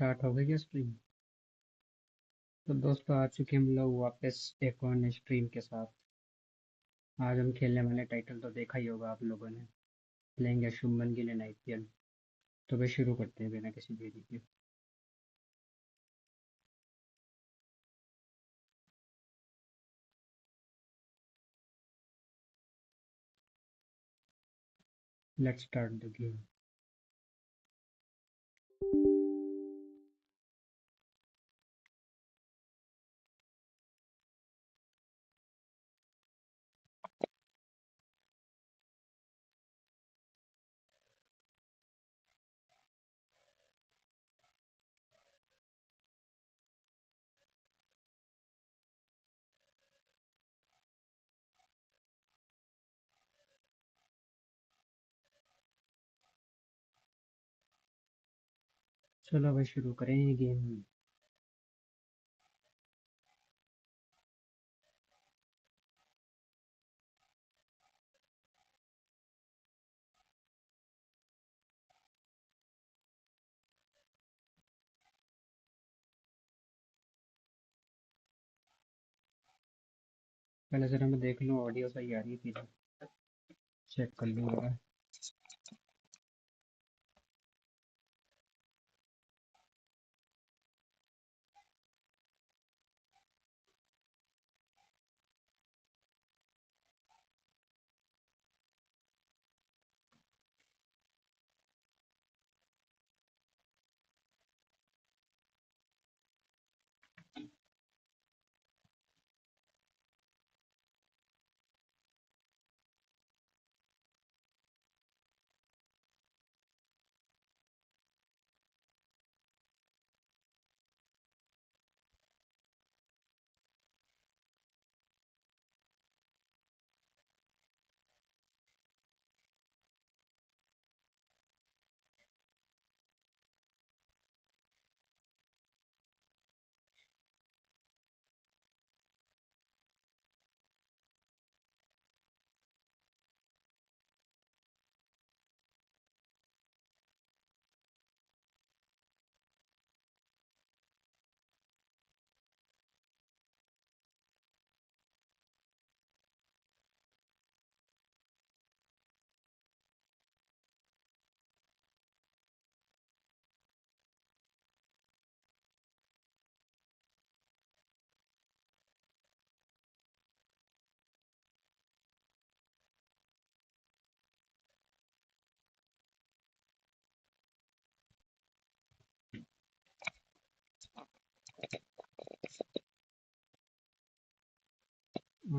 Start हो गई क्या स्ट्रीम? तो दोस्तों आ चुके हम लोग वापस एक और नई स्ट्रीम के साथ। आज हम खेलने वाले टाइटल तो देखा ही होगा आप लोगों ने। लेंगे शुभमन गिल इन आईपीएल। तो वे शुरू करते हैं बिना किसी देरी के। Let's start the game. चलो भाई शुरू करें ये गेम। पहले जरा मैं देख लूँ ऑडियो सही आ रही थी। चेक कर लूँ जरा।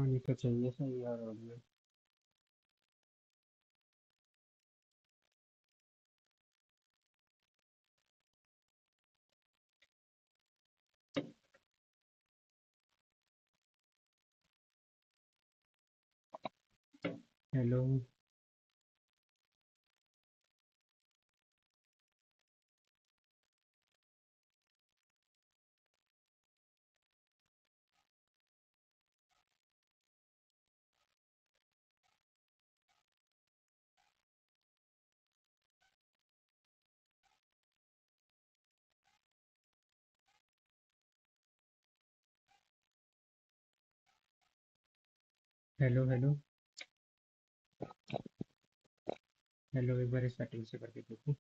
आनी तो चाहिए सही यार audio. Hello. Hello hello. Hello एक बार सेटिंग से करके देखो।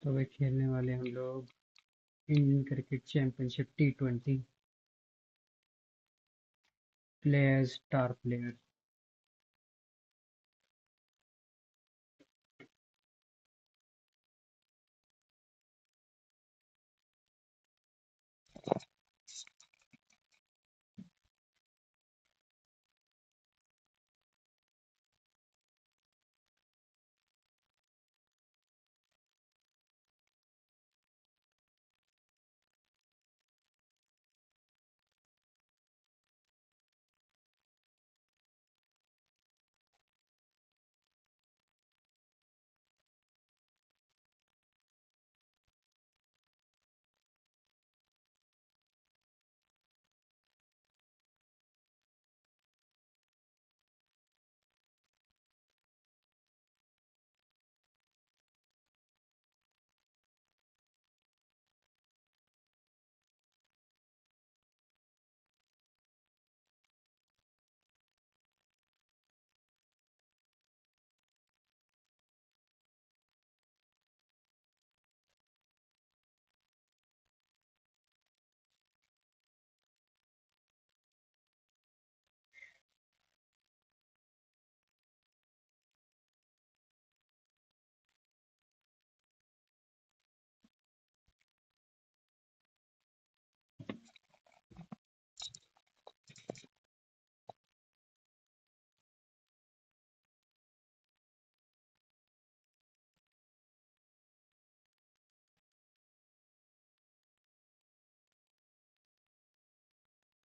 तो वे खेलने वाले हम लोग Indian cricket championship T20 players star player.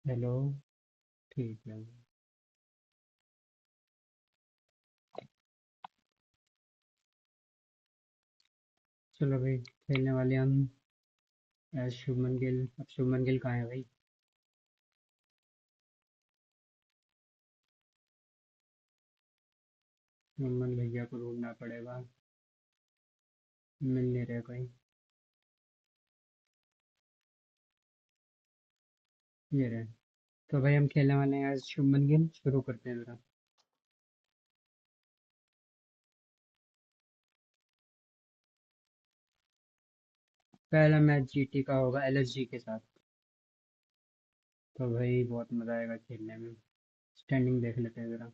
Hello. ठीक है, चलो भाई खेलने वाले हम एज शुभमन गिल। अब शुभमन गिल कहाँ है भाई? शुभमन भैया को ढूंढना पड़ेगा। मिल नहीं रहे कोई। ये रहे। तो भाई हम खेलने वाले हैं एज शुभमन गिल। शुरू करते हैं जरा। पहला मैच जीटी का होगा एलएसजी के साथ। तो भाई बहुत मजा आएगा खेलने में। स्टैंडिंग देख लेते हैं जरा।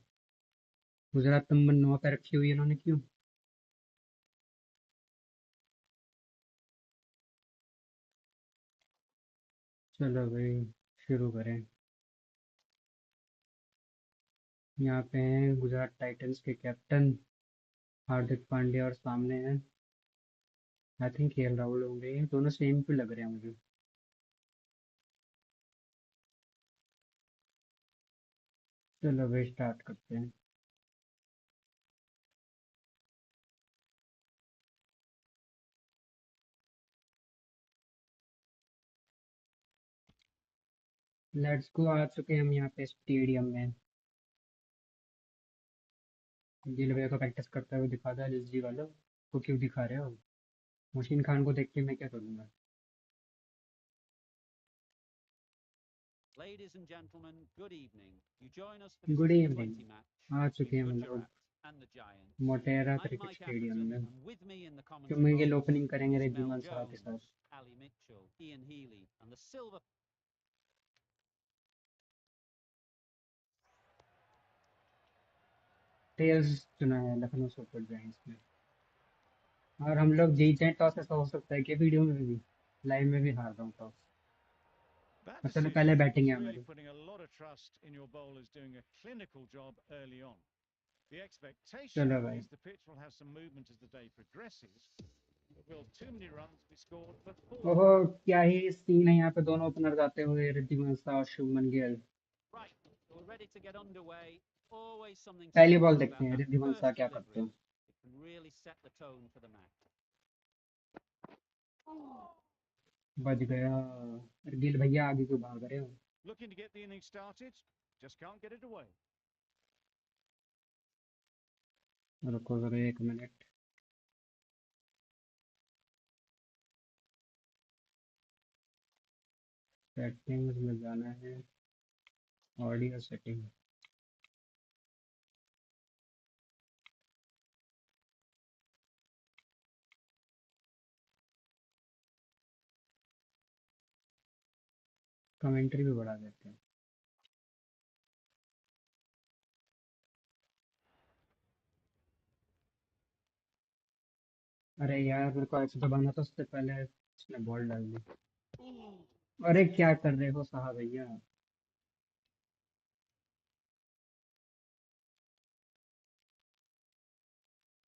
गुजरात नंबर 9 पे रखी हुई है इन्होंने, क्यों? चलो भाई शुरू करें। यहाँ पे हैं गुजरात टाइटंस के कैप्टन हार्दिक पांड्या और सामने हैं आई थिंक केएल राहुल होंगे। ये दोनों सेम पे लग रहे हैं मुझे। चलो भाई स्टार्ट करते हैं। Let's go. आ चुके हैं हम यहाँ पे स्टेडियम में। गिल भैया को प्रैक्टिस करते हुए दिखा दो एलएसजी वालों को। क्यों दिखा रहे हो? मोशीन खान को देख के मैं क्या करूँगा? Ladies and gentlemen, good evening. You join us for this good evening. T20 match आ चुके between हैं हम लोग Gujarat and the Giants. Motera I'm cricket Mike stadium Atherton, में। and with me in the commentary Shubman Gill box opening करेंगे is Mel Riddhiman Saha के साथ। Jones, Ali Mitchell, Ian Healy, and the silver. Tails चुना है लखनऊ सुपर जायंट्स में। और हम लोग जीत जाए टॉस। ऐसा हो सकता है कि वीडियो में भी, लाइव में भी हार रहा हूँ टॉस। That चलो पहले decision बैटिंग is है really हमारी। putting a lot of trust in your bowlers doing a clinical job early on. The expectation चलो भाई। is the pitch will have some movement as the day progresses, but will too many runs be scored for four? ओहो, क्या ही scene है यहाँ पे। दोनों opener जाते हुए रिद्धिमान साहा और Shubman Gill. Right, we're ready to get underway. Always something पहली बॉल special देखते about हैं that रिद्धिमान साहा first क्या करते delivery. हैं। It can really set the tone for the match. बच गया। और गिल भैया आगे क्यों भाग रहे हो? Looking to get the innings started, just can't get it away. रुको जरा 1 मिनट। सेटिंग्स में जाना है। Audio setting. कमेंट्री भी बढ़ा देते हैं। अरे यार मेरे को ऐसे दबाना था उससे पहले उसने बॉल डाल दी। अरे क्या कर रहे हो साहब भैया?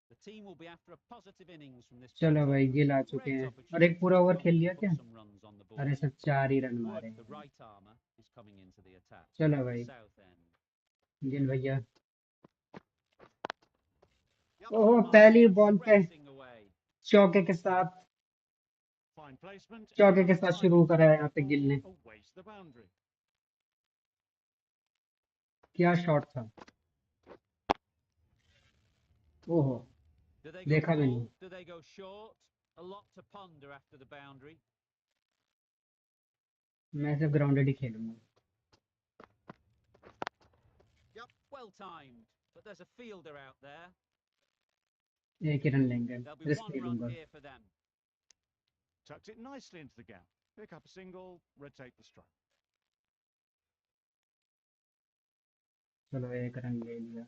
The team will be after a positive innings from this चलो batter. भाई गिल आ चुके Great हैं और एक opportunity पूरा to ओवर come खेल in लिया and put क्या? some runs on the अरे board. सब 4 ही रन मारे Good, the हैं। right armer is coming into the attack. चलो The भाई south end. गिल भैया। Up ओह, the mark पहली and बॉल पे racing away. चौके के साथ। Fine placement and चौके के enough साथ शुरू timing to करा है get यहाँ the पे गिल ball ने। away to the boundary. क्या शॉट था! ओहो, Do they go देखा भी नहीं। full? Do they go short? A lot to ponder after the boundary. मैं सिर्फ ग्राउंडेड ही खेलूंगा। Yep, well timed. But there's a fielder out there. 1 he run लेंगे। There'll be रिस्क one नहीं run लूंगा। here for them. Tucked it nicely into the gap. Pick up a single, rotate the strike. चलो 1 run ले लिया।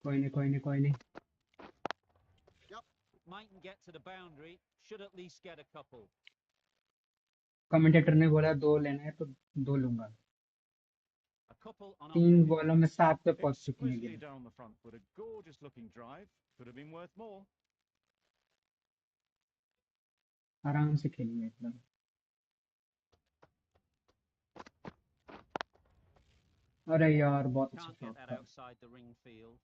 कोई नहीं कोई नहीं कोई नहीं। Yep, mightn't get to the boundary. Should at least get a couple. Commentator ने बोला 2 लेना है तो 2 लूंगा। A couple on offer 3 here. बॉलों में 7 पे पहुंच चुकी है Exquisitely Gill. done on the front foot. A gorgeous looking drive. Could have been worth more. आराम से खेलिए एकदम। अरे यार बहुत अच्छा Can't get शॉट that था। outside the ring field.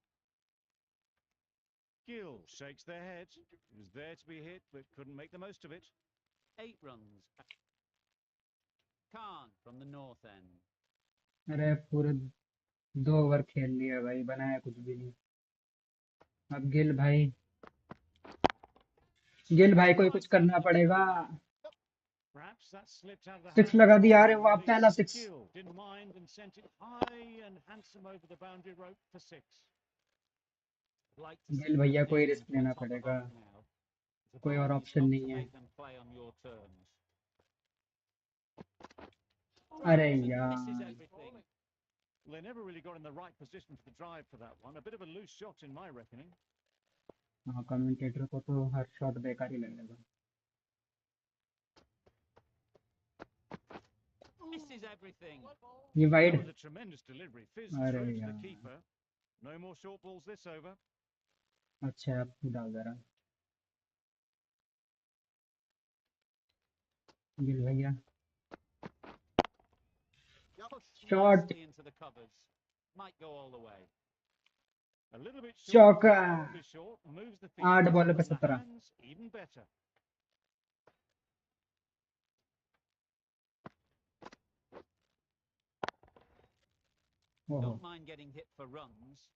Gill shakes their head. It was there to be hit, but couldn't make the most of it. 8 runs. Khan from the north end. अरे पूरे 2 over खेल लिया भाई, बनाया कुछ भी नहीं। अब गिल भाई को ही कुछ Finds that करना one पड़ेगा। early there. Perhaps that slipped out of the six hands लगा दिया, on अरे the वाह पहला release. Six. Gill didn't mind and sent it high and handsome over the boundary rope for 6. Like to see Gill them भैया को ही dig and risk लेना hit on the पड़ेगा, mark now. The कोई और ball, you've option got नहीं to है। make them play on your terms. अरे Drives and misses यार, everything. Well, they never really got in the right position for the drive for that one. A bit of a loose shot in my reckoning. हाँ commentator को तो हर shot बेकार ही लगेगा। Misses everything. ये That wide. was a tremendous delivery. Fizzed अरे through to the यार, keeper. No more short balls this over. अच्छा अब तू डाल जरा गिल भैया। Pushed shot, nicely into the covers. Might go all the way. A little bit short, चौका। terribly short. Moves the feet 8 rather बॉलों पे than the 17। hands. Even better. ओहो, Don't mind getting hit for runs.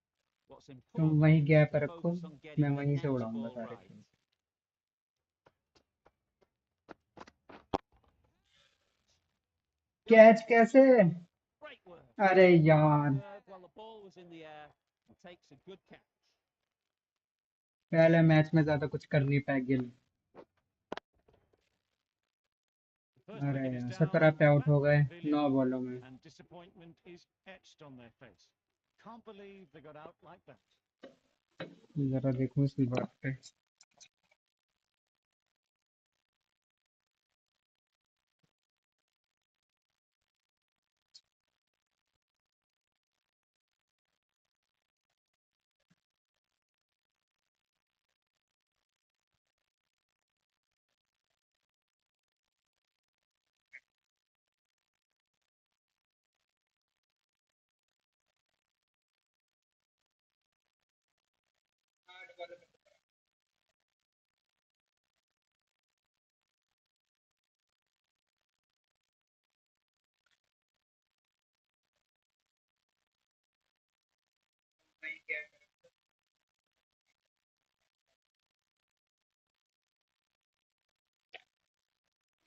What's तुम important वहीं is gap to रखो, focus on मैं getting the वहीं से next उड़ाऊंगा ball सारे right. खेल। कैच कैसे? Great work. अरे यार, While the ball was in the air, he takes a good catch. पहले मैच में ज्यादा कुछ कर नहीं पाया गिल। The first अरे wicket is यार, down. 17 पे आउट Back हो to the गए pavilion. 9 बॉलों में। And disappointment is etched on their face. Can't believe they got out like that. जरा देखो इसी बात पे।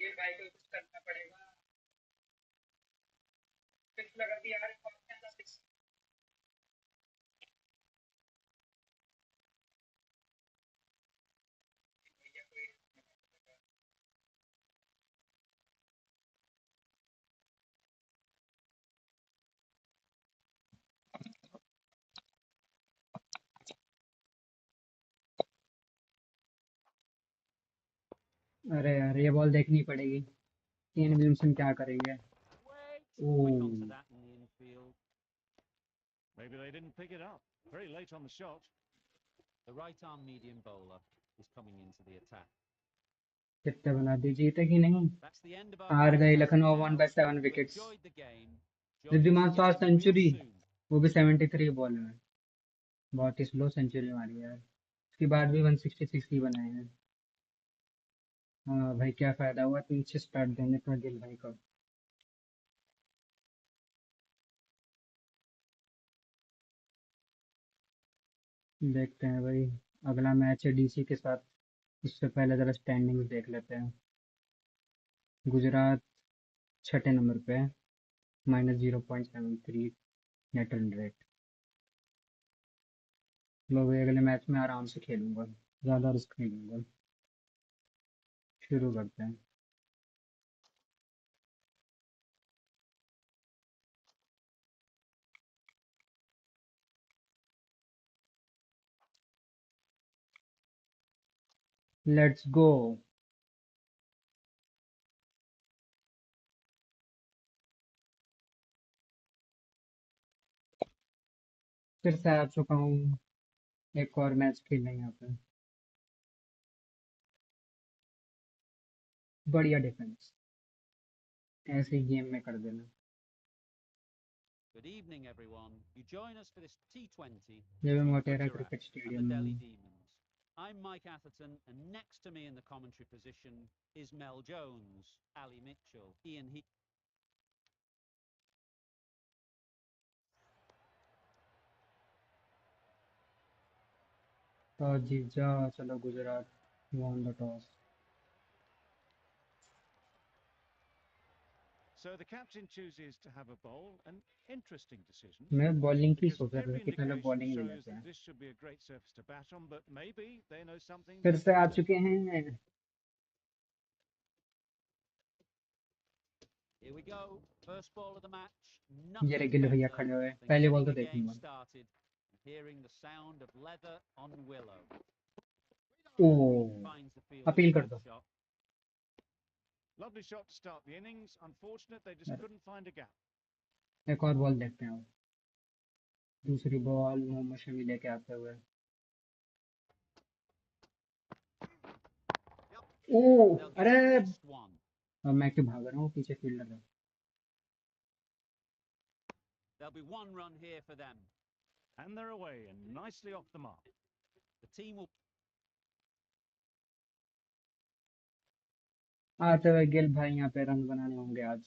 गिल भाई को कुछ करना पड़ेगा। सिक्स लगा दिया, अरे वाह पहला सिक्स। अरे यार, ये बॉल देखनी पड़ेगी, केन विलियमसन क्या करेंगे। Quick oh, onto that in the infield. Maybe they didn't pick it up. Very late on the shot. The right arm medium bowler is coming into the attack. कितने बना दी, जीते कि नहीं? That's the end of our हार गई broadcast Lucknow, won now. By 7 We've wickets. enjoyed the game. Join us Wriddhiman Saha again real century, soon. वो भी 73 ball में। बहुत ही स्लो सेंचुरी मारी यार, उसके बाद भी 166 ही बनाए हैं। हाँ भाई, क्या फायदा हुआ इतनी अच्छी स्टार्ट देने का गिल भाई को। देखते हैं भाई, अगला मैच है डीसी के साथ। इससे पहले जरा स्टैंडिंग्स देख लेते हैं। गुजरात 6 नंबर पे है, -0.73 नेट रन रेट। लोग अगले मैच में आराम से खेलूंगा, ज़्यादा रिस्क नहीं लूंगा। शुरू करते हैं। Let's go. फिर से आ चुका हूँ, एक और मैच खेलने यहाँ पे। बढ़िया डिफेंस, ऐसे ही गेम में कर देना। Good evening, everyone. You join us for this T20 ये भी between Motera Gujarat cricket and the stadium Delhi में। Demons. I'm Mike Atherton, and next to me in the commentary position is Mel Jones, Ali Mitchell, Ian He. Toss जीत जा, चलो Gujarat won the toss। So the captain chooses to have a bowl, an interesting decision, मैं bowling की because सोच रहा था every कि पहले indication बॉलिंग ले shows लेते that हैं। this should be a great surface to bat on, but maybe they know something फिर that से we आ don't. चुके हैं। Here we go. First ball of the match. ये रे Nothing गिल भैया better खड़े हुए, than पहली बॉल getting तो a game देखूंगा। started and hearing the sound of leather on willow. ओ Finds the field अपील कर short दो। shot. Lovely shot to start the innings. Unfortunate they just couldn't find a gap. एक और ball देखते हैं। दूसरी ball Mohammed Shami लेके आते हुए। ओ They'll get अरे at least one. अब मैं क्यों भाग रहा हूँ, पीछे फील्डर है। There'll be one run here for them. And they're away and nicely off the mark. The team will. आते हुए गिल भाई यहाँ पे रन बनाने होंगे आज।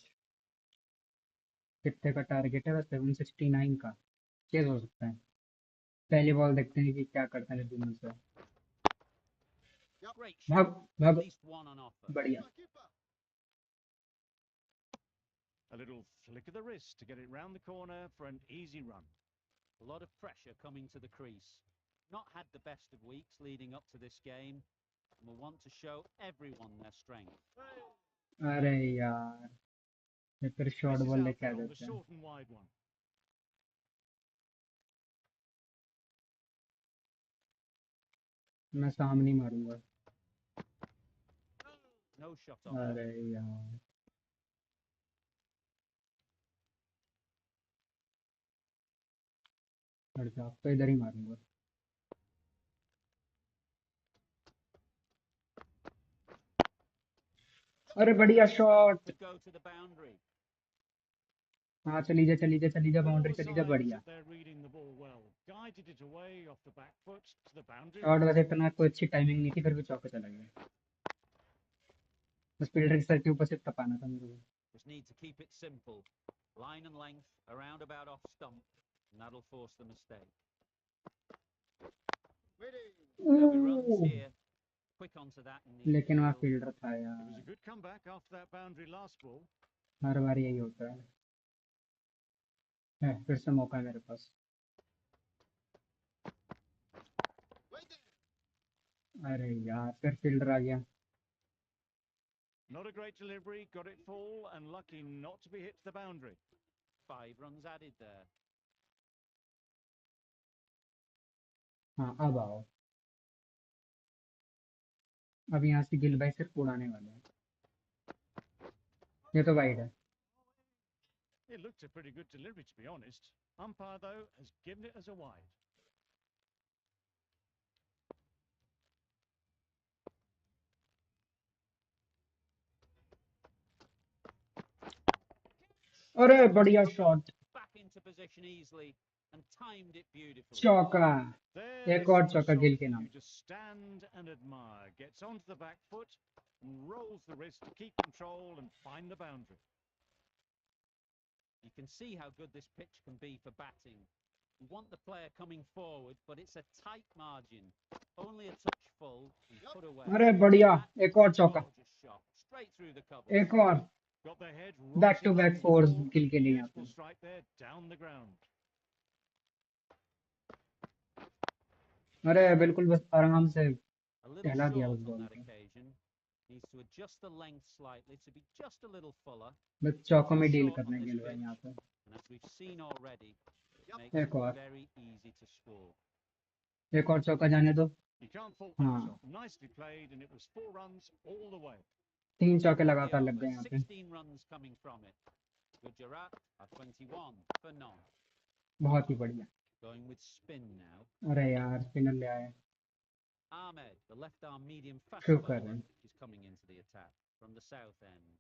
कितने का टारगेट है? 769 का। चेज हो सकता है। पहली बॉल देखते हैं कि क्या करते हैं जुम्मन से। Great भाग shot. At भाग, least one on offer. बढ़िया। A little flick of the wrist to get it round the corner for an easy run. A lot of pressure coming to the crease. Not had the best of weeks leading up to this game, and will want to show everyone their strength. अरे यार, ये फिर short Misses ball out लेके आ there on the जाते हैं। short and wide one. मैं सामने ही मारूंगा। No shot on. अरे यार, हट जा, तो इधर ही मारूंगा। अरे बढ़िया shot. To go to the boundary. हाँ चली जा चली जा चली जा, All बाउंड्री the चली जा, signs बढ़िया। that they're reading the ball well. Guided it away off the back foot to the boundary. Shot वैसे इतना कोई अच्छी टाइमिंग नहीं थी, फिर भी चौके चला गया। बस फील्डर के सर के ऊपर से टपाना था मेरे को। Just need to keep it simple. Line and length, around about off stump, and that'll force the mistake. There'll be runs here. Quick onto that and near लेकिन वहाँ field. फील्डर था It was यार। a good comeback after that boundary last ball. हर बार यही होता है। फिर से मौका है मेरे पास। अरे यार, फिर फील्डर आ गया। Not a great delivery, got it full and lucky not to be hit to the boundary. 5 runs added there. हाँ अब आओ। अब यहाँ से गिल भाई सिर्फ उड़ाने वाले हैं। ये तो वाइड है। It looked a pretty good delivery, to be honest. Umpire, though, has given it as a wide. अरे बढ़िया shot. Back into position easily and timed it beautifully. चौका। There, एक this और is a चौका shot Gill के for नाम। you to stand and admire. Gets onto the back foot and rolls the wrist to keep control and find the boundary. You can see how good this pitch can be for batting. You want the player coming forward, but it's a tight margin. Only a touch full and put away. अरे बढ़िया, एक और चौका। Gorgeous shot, straight through the cover. एक और। Got their head back right to in back line fours with the Gill के ball. लिए यहाँ पे। Beautiful strike there, down the ground. अरे बिल्कुल बस आराम से A little टहला दिया उस short on बॉल that को। occasion. Needs to adjust the length slightly to be just a little fuller. बस चौकों में डील Short करने on के this लिए यहाँ pitch, पे। and as we've seen already, it makes एक it और। very easy to score. एक और चौका जाने दो। You can't fault that हाँ, shot. Nicely played, and it was 4 runs all the way. 3 चौके On the लगातार लग over, गए यहाँ पे। 16 runs coming from it. Gujarat are 21 for none. बहुत ही बढ़िया। Going with spin now. अरे यार, स्पिनर ले आए। Ahmed, the left arm medium fast शुक्र bowler, है। is coming into the attack from the south end.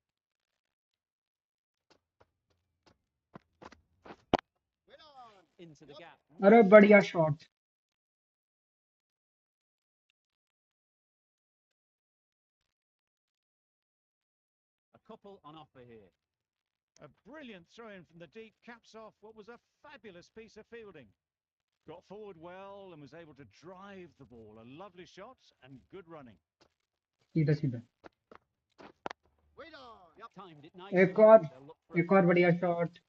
into the gap. अरे Nice बढ़िया shot. Shot. A couple on offer here. A brilliant throw-in from the deep caps off what was a fabulous piece of fielding. Got forward well and was able to drive the ball. A lovely shot and good running. सीधा सीधा. Timed it nicely. एक और. They'll look for a एक और बढ़िया shot.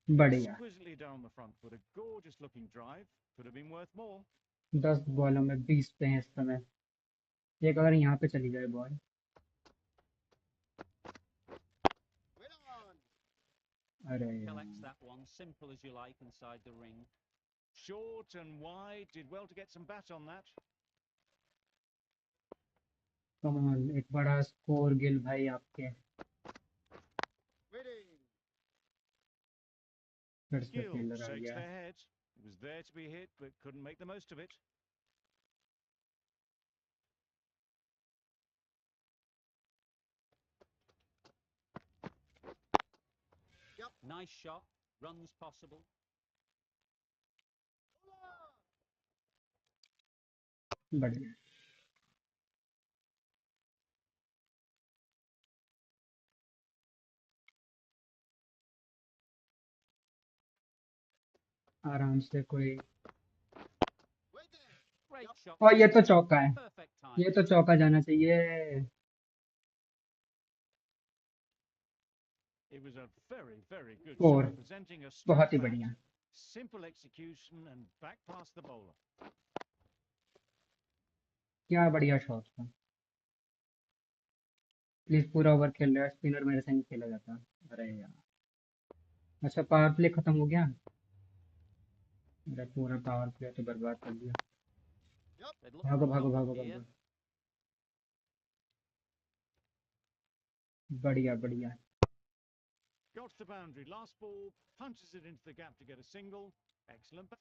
बढ़िया. Exquisitely down the front foot. A gorgeous looking drive. Could have been worth more. 10 बॉलों में 20 पे हैं इस समय. एक अगर यहाँ पे चली जाए बॉल. अरे collects यार. that one. Simple as you like inside the ring. Short and wide. Did well to get some bat on that. Come on. एक बड़ा स्कोर गिल भाई आपके. फिर से Gill फील्डर आ shakes गया. their head. It was there to be hit, but couldn't make the most of it. Nice shot. Runs possible. बढ़िया. आराम से कोई. Great shot. और ये तो चौका है. Perfect time. ये तो चौका जाना चाहिए. It was a very, very good Four. shot, presenting a बहुत straight ही bat, बढ़िया. simple execution and back past the bowler. क्या बढ़िया शॉट था. प्लीज पूरा ओवर खेल रहा है. स्पिनर मेरे से नहीं खेला जाता. अरे यार. अच्छा पावर प्ले खत्म हो गया. मेरा पूरा पावर प्ले तो बर्बाद कर दिया. They'd look भागो for a भागो couple भागो here. भागो. बढ़िया बढ़िया. Got to the boundary. Last ball, punches it into the gap to get a single. Excellent.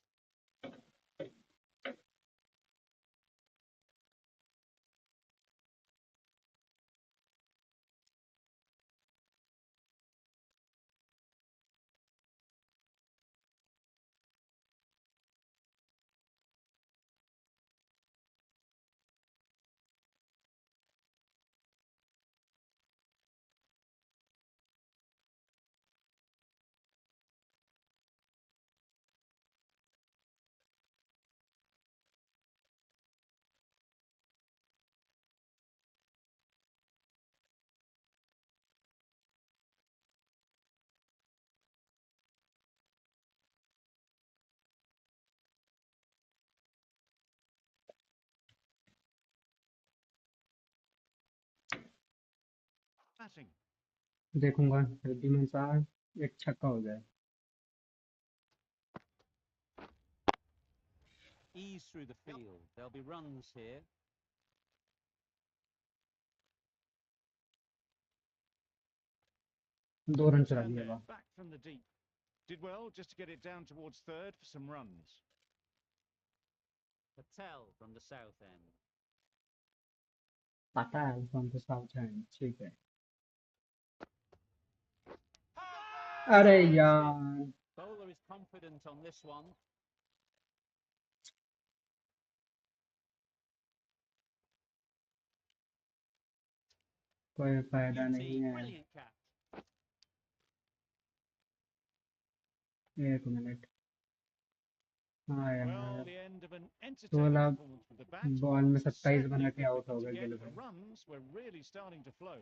Batting. देखूंगा रिद्धिमान साहब. एक छक्का हो जाए. Ease through the field. There'll be runs here. दो रन चुरा Turn दिया. there, वाह. back from the deep. Did well just to get it down towards third for some runs. Patel from the south end. पता है from the south and. ठीक है. अरे यार. Bowler is confident on this one. कोई फायदा Beauty, नहीं है. brilliant catch. एक मिनट. हाँ Well, यार. the end of an entertaining 16 performance with the bat. Ball में 27 Certainly बना a के good आउट हो wicket to गए गिल get. The भाई. runs were really starting to flow.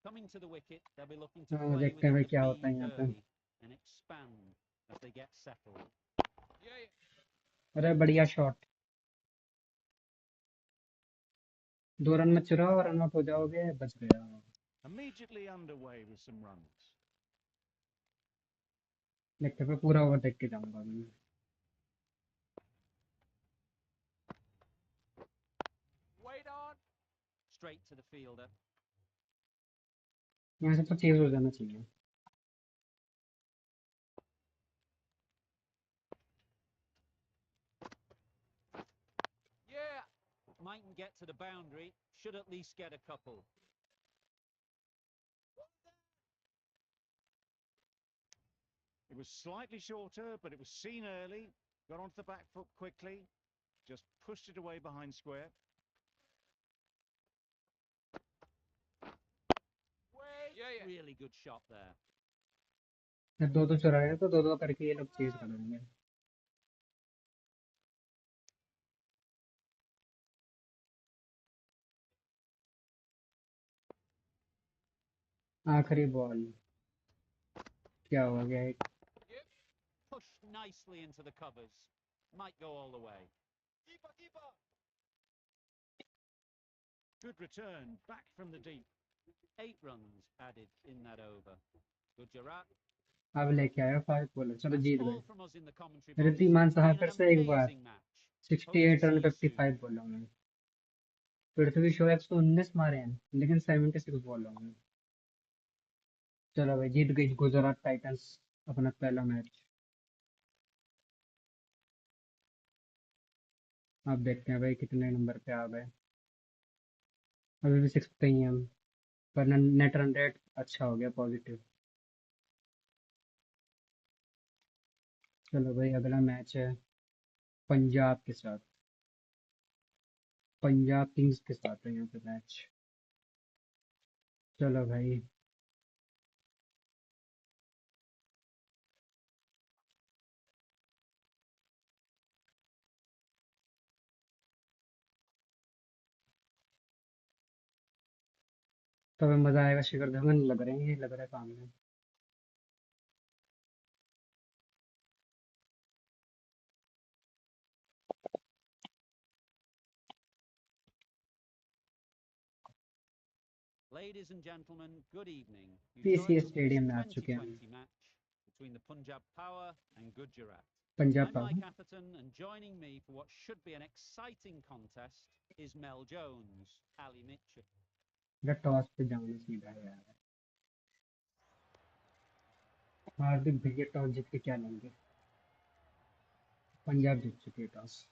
Coming to the wicket, they'll be looking to हाँ, play देखते हैं within भाई the क्या होता है feed यहाँ पे. early and expand as they get settled. अरे बढ़िया शॉट. 2 रन में चुराओ और रन आउट हो जाओगे. बच गया. Immediately underway with some runs. देखते पे पूरा ओवर देख के जाऊंगा मैं. Straight to the fielder. यहाँ से तो चेज हो जाना चाहिए. Mightn't get to the boundary. Should at least get a couple. It was slightly shorter, but it was seen early, got onto the back foot quickly, just pushed it away behind square. Really good shot there. जब दो चुरा रहे हैं तो दो करके ये लोग चेज कर देंगे। आखिरी बॉल क्या हो गया? Pushed nicely into the covers. Might go all the way. Good return, back from the deep. 8 runs added in that over. Gujarat. अब लेके आया 5 बॉलर, चलो That's जीत all गए। from us in the commentary box. Riddhiman साहब Been फिर an से एक बार amazing match. Hope to 68 see run you soon. 55 बॉलों में। पृथ्वी शो 119 मारे हैं लेकिन 76 बॉलों में। चलो भाई जीत गई गुजरात टाइटंस अपना पहला मैच। अब देखते हैं भाई कितने नंबर पे आ गए। अभी भी 6 पे ही हैं हम, पर नेट रन रेट अच्छा हो गया, पॉजिटिव। चलो भाई अगला मैच है पंजाब के साथ, पंजाब किंग्स के साथ है यहाँ पे मैच। चलो भाई तब मजा आएगा। शिखर धवन लग रहे हैं, ये लग रहा है सामने। Ladies and gentlemen, good evening. You've PCA joined us for this stadium में आ चुके हैं हम। 2020 match between the Punjab Power and Gujarat. Punjab I'm power. Mike Atherton, and joining me for what should be an exciting contest is Mel Jones, Ali Mitchell. Toss पे जाना सीधा है यार। हार्दिक भैया टॉस जीत के क्या लेंगे? पंजाब जीत चुकी है toss.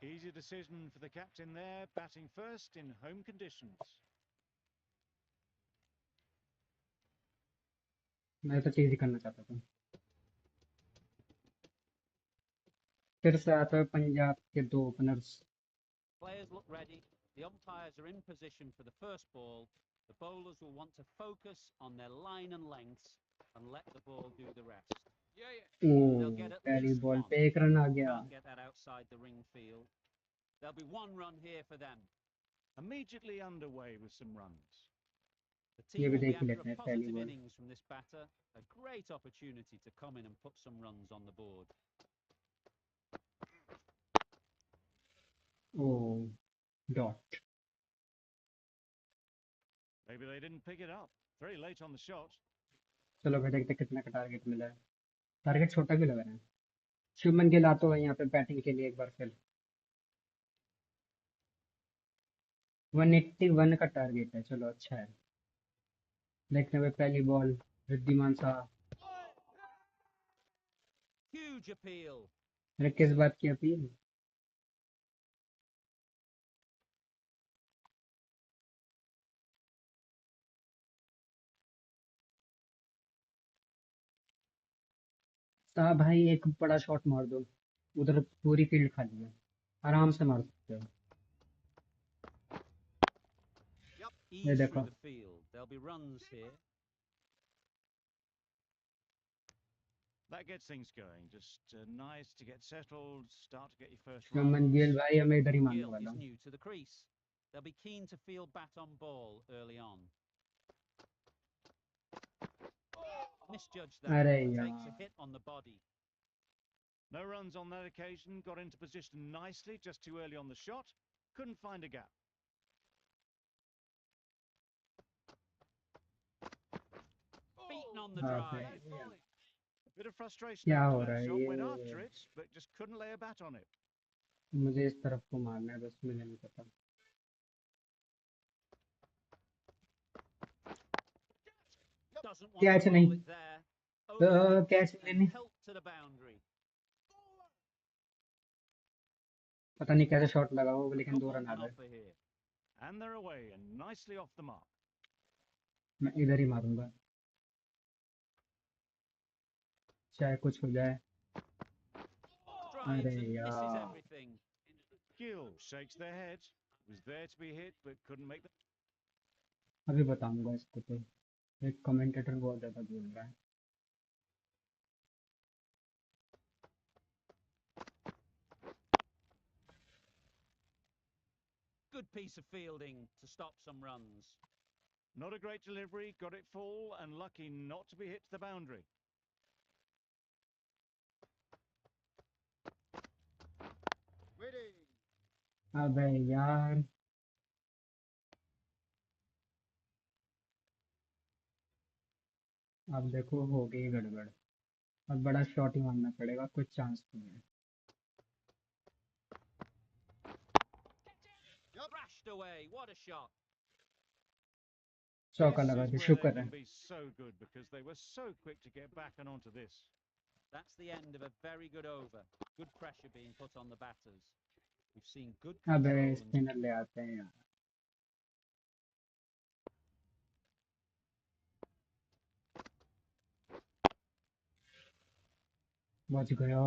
Easy decision for the captain there, batting first in home conditions. मैं तो चीज ही करना चाहता था। फिर से आता है पंजाब के दो openers. Players look ready. The umpires are in position for the first ball. The bowlers will want to focus on their line and lengths and let the ball do the rest. They'll get at पहली least ball one. पे 1 run आ गया। Can't get that outside the ring field. There'll be 1 run here for them. Immediately underway with some runs. The ये team भी will be देख ही after लेते a हैं पहली positive ball. innings from this batter. A great opportunity to come in and put some runs on the board. ओ dot. Maybe they didn't pick it up. Very late on the shot. चलो भाई देखते हैं कितना का target मिला है। Target छोटा भी लग रहा है। शुभमन गिल आता है यहाँ पे बैटिंग के लिए एक बार फिर। 181 का टारगेट है, चलो अच्छा है। देखते हैं भाई पहली बॉल रिद्धिमान साहब। Huge appeal. अरे किस बात की अपील? साहब भाई एक बड़ा शॉट मार दो, उधर पूरी फील्ड खाली है, आराम से मार सकते हो। ये Ease देखो through the field. There'll be runs here. That gets things going. Just nice to get settled, start to get your first Shubman runs. Gill भाई हमें इधर ही मारने Gill वाला is हूँ। new to the crease. They'll be keen to field bat on ball early on. Misjudged that. अरे Takes a यार hit on the body. No runs on that occasion. Got into position nicely, just too early on the shot. Couldn't find a gap. Beaten on the हाँ drive. भाई Bit of frustration क्या after हो that रहा है shot. Went ये? after it, but just couldn't lay a bat on it. मुझे इस तरफ को मारना है बस, मुझे नहीं पता। Doesn't want कैच to नहीं, bowl it there. Only catch pitched and लेने helped to the boundary. पता नहीं कैसे शॉट लगा वो, लेकिन 2 Couple रन आ on गए। offer here. And they're away and nicely off the mark. मैं इधर ही मारूंगा, चाहे कुछ हो जाए। अरे Drives and misses यार, everything. Gill shakes their head. Was there to be hit, but couldn't make the... अभी बताऊंगा इसको तो। एक कमेंटेटर बहुत ज्यादा बोल रहा है। Good piece of fielding to stop some runs. Not a great delivery, got it full, and lucky not to be hit to the boundary. अबे यार, अब देखो हो गई गड़बड़। अब बड़ा शॉट ही मारना पड़ेगा, कुछ चांस नहीं है। Thrashed away. What a shot. चौका This लगा is दे, where they शुक्र can है। be so good because they were so quick to get back and onto this. That's the end of a very good over. Good pressure being put on the batters. We've seen good अबे control and spinner ले आते हैं यार। बच गया।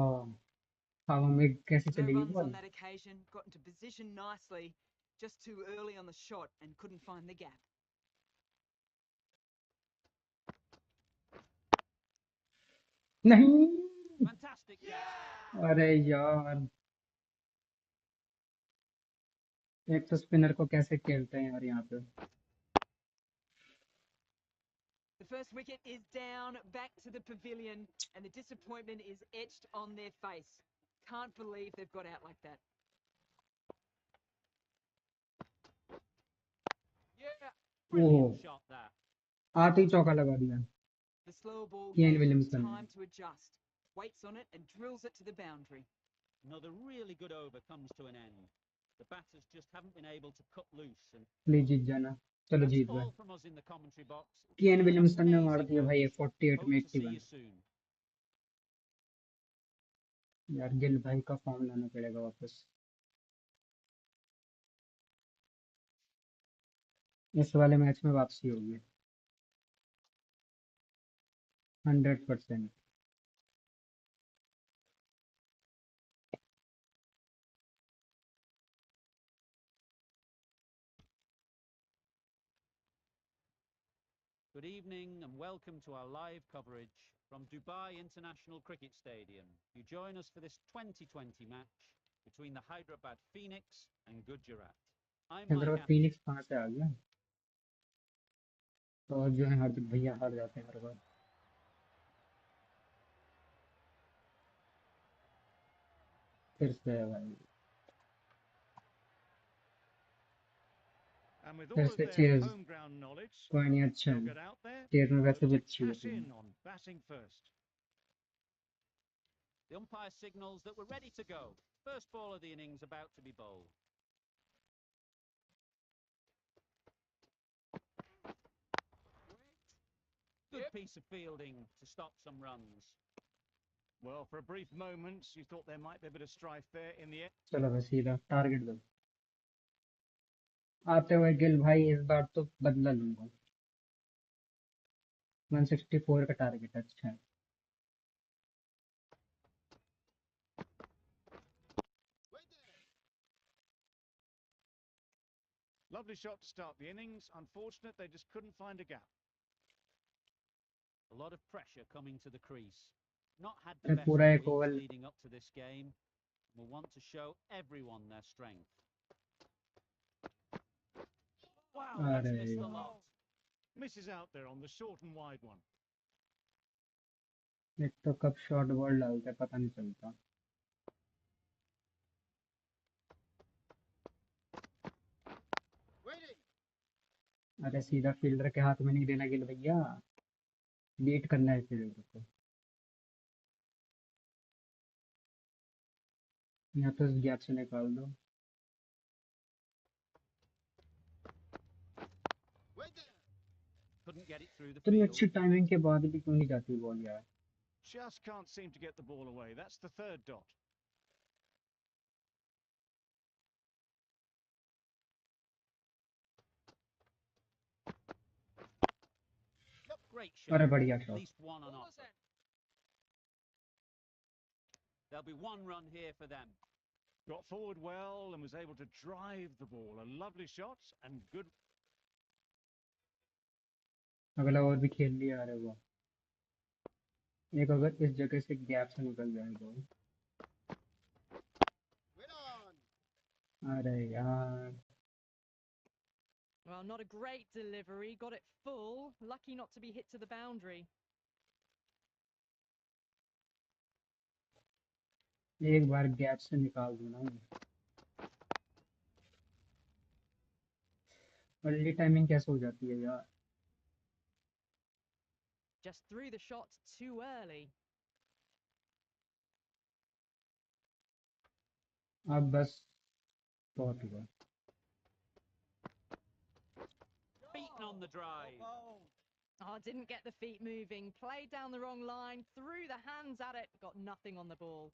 हवा में कैसे No चलेगी runs on ball? that occasion, got into position nicely, just too early on the shot and couldn't find the gap. नहीं। fantastic catch. अरे यार, एक तो स्पिनर को कैसे खेलते हैं यार यहाँ पे। The first wicket is down, back to the pavilion, and the disappointment is etched on their face. Can't believe they've got out like that. Yeah, oh, brilliant shot there. आते ही चौका लगा दिया। The slower ball Kane gave him Williamson ने। time to adjust, waits on it and drills it to the boundary. Another really good over comes to an end. The batters just haven't been able to cut loose. And please जीत जाना। चलो that's जीत गए। all from us in the commentary box. It's Kane been an Williamson ने मार amazing दिया भाई, match. 48 में Hope to see 81। you soon. यार गिल भाई का फॉर्म लाना पड़ेगा वापस। इस वाले मैच में वापसी होगी 100%। Good evening and welcome to our live coverage from Dubai International Cricket Stadium. You join us for this 2020 match between the Hyderabad Phoenix and Gujarat. I'm Mike Hyderabad Atherton. Phoenix कहाँ से आ गया? तो जो है हार्दिक भैया हार जाते हैं हर बार। फिर से है भाई। And with फिर all of से their chase. home ground knowledge, कोई नहीं, अच्छा they'll है। get out there चेज में and वैसे look भी to अच्छी cash होती है। in on batting first. The umpire signals that we're ready to go. First ball of the innings about to be bowled. Good piece of fielding to stop some runs. Well, for a brief moment, you thought there might be a bit of strife there in the end. चलो बस सीधा target दो। आते हुए गिल भाई, इस बार तो बदला लूंगा। 164 का टारगेट अच्छा है। Lovely shot to start the innings. Unfortunate, they just couldn't find a gap. A lot of pressure coming to the crease. Not had the अरे best पूरा of एक weeks over. leading up to this game. We'll want to show everyone their strength. Wow, that's अरे missed a यार, lot. Misses out there on the short and wide one. एक तो कब short ball डालते हैं, पता नहीं चलता। अरे सीधा फील्डर के हाथ में नहीं देना गिल भैया, बीट करना है फील्डर को। या तो इस गैप से निकाल दो। Couldn't get it through the इतनी field. अच्छी टाइमिंग के बाद भी क्यों नहीं जाती बॉल यार? Just can't seem to get the ball away. That's the third dot. Great shot. अरे बढ़िया At shot. least one on offer. There'll be one run here for them. Got forward well and was able to drive the ball. A lovely shot and good. अगला over भी खेल लिया. अरे वाह. एक अगर इस जगह से गैप से निकल जाए बॉल. अरे यार. Well, not a great delivery. Got it full. Lucky not to be hit to the boundary. एक बार गैप से निकाल दूँ ना. अर्ली टाइमिंग कैसे हो जाती है यार. Just threw the shot too early. अब बस बहुत हुआ. Beaten on the drive. Oh, didn't get the feet moving. Played down the wrong line. Threw the hands at it. Got nothing on the ball.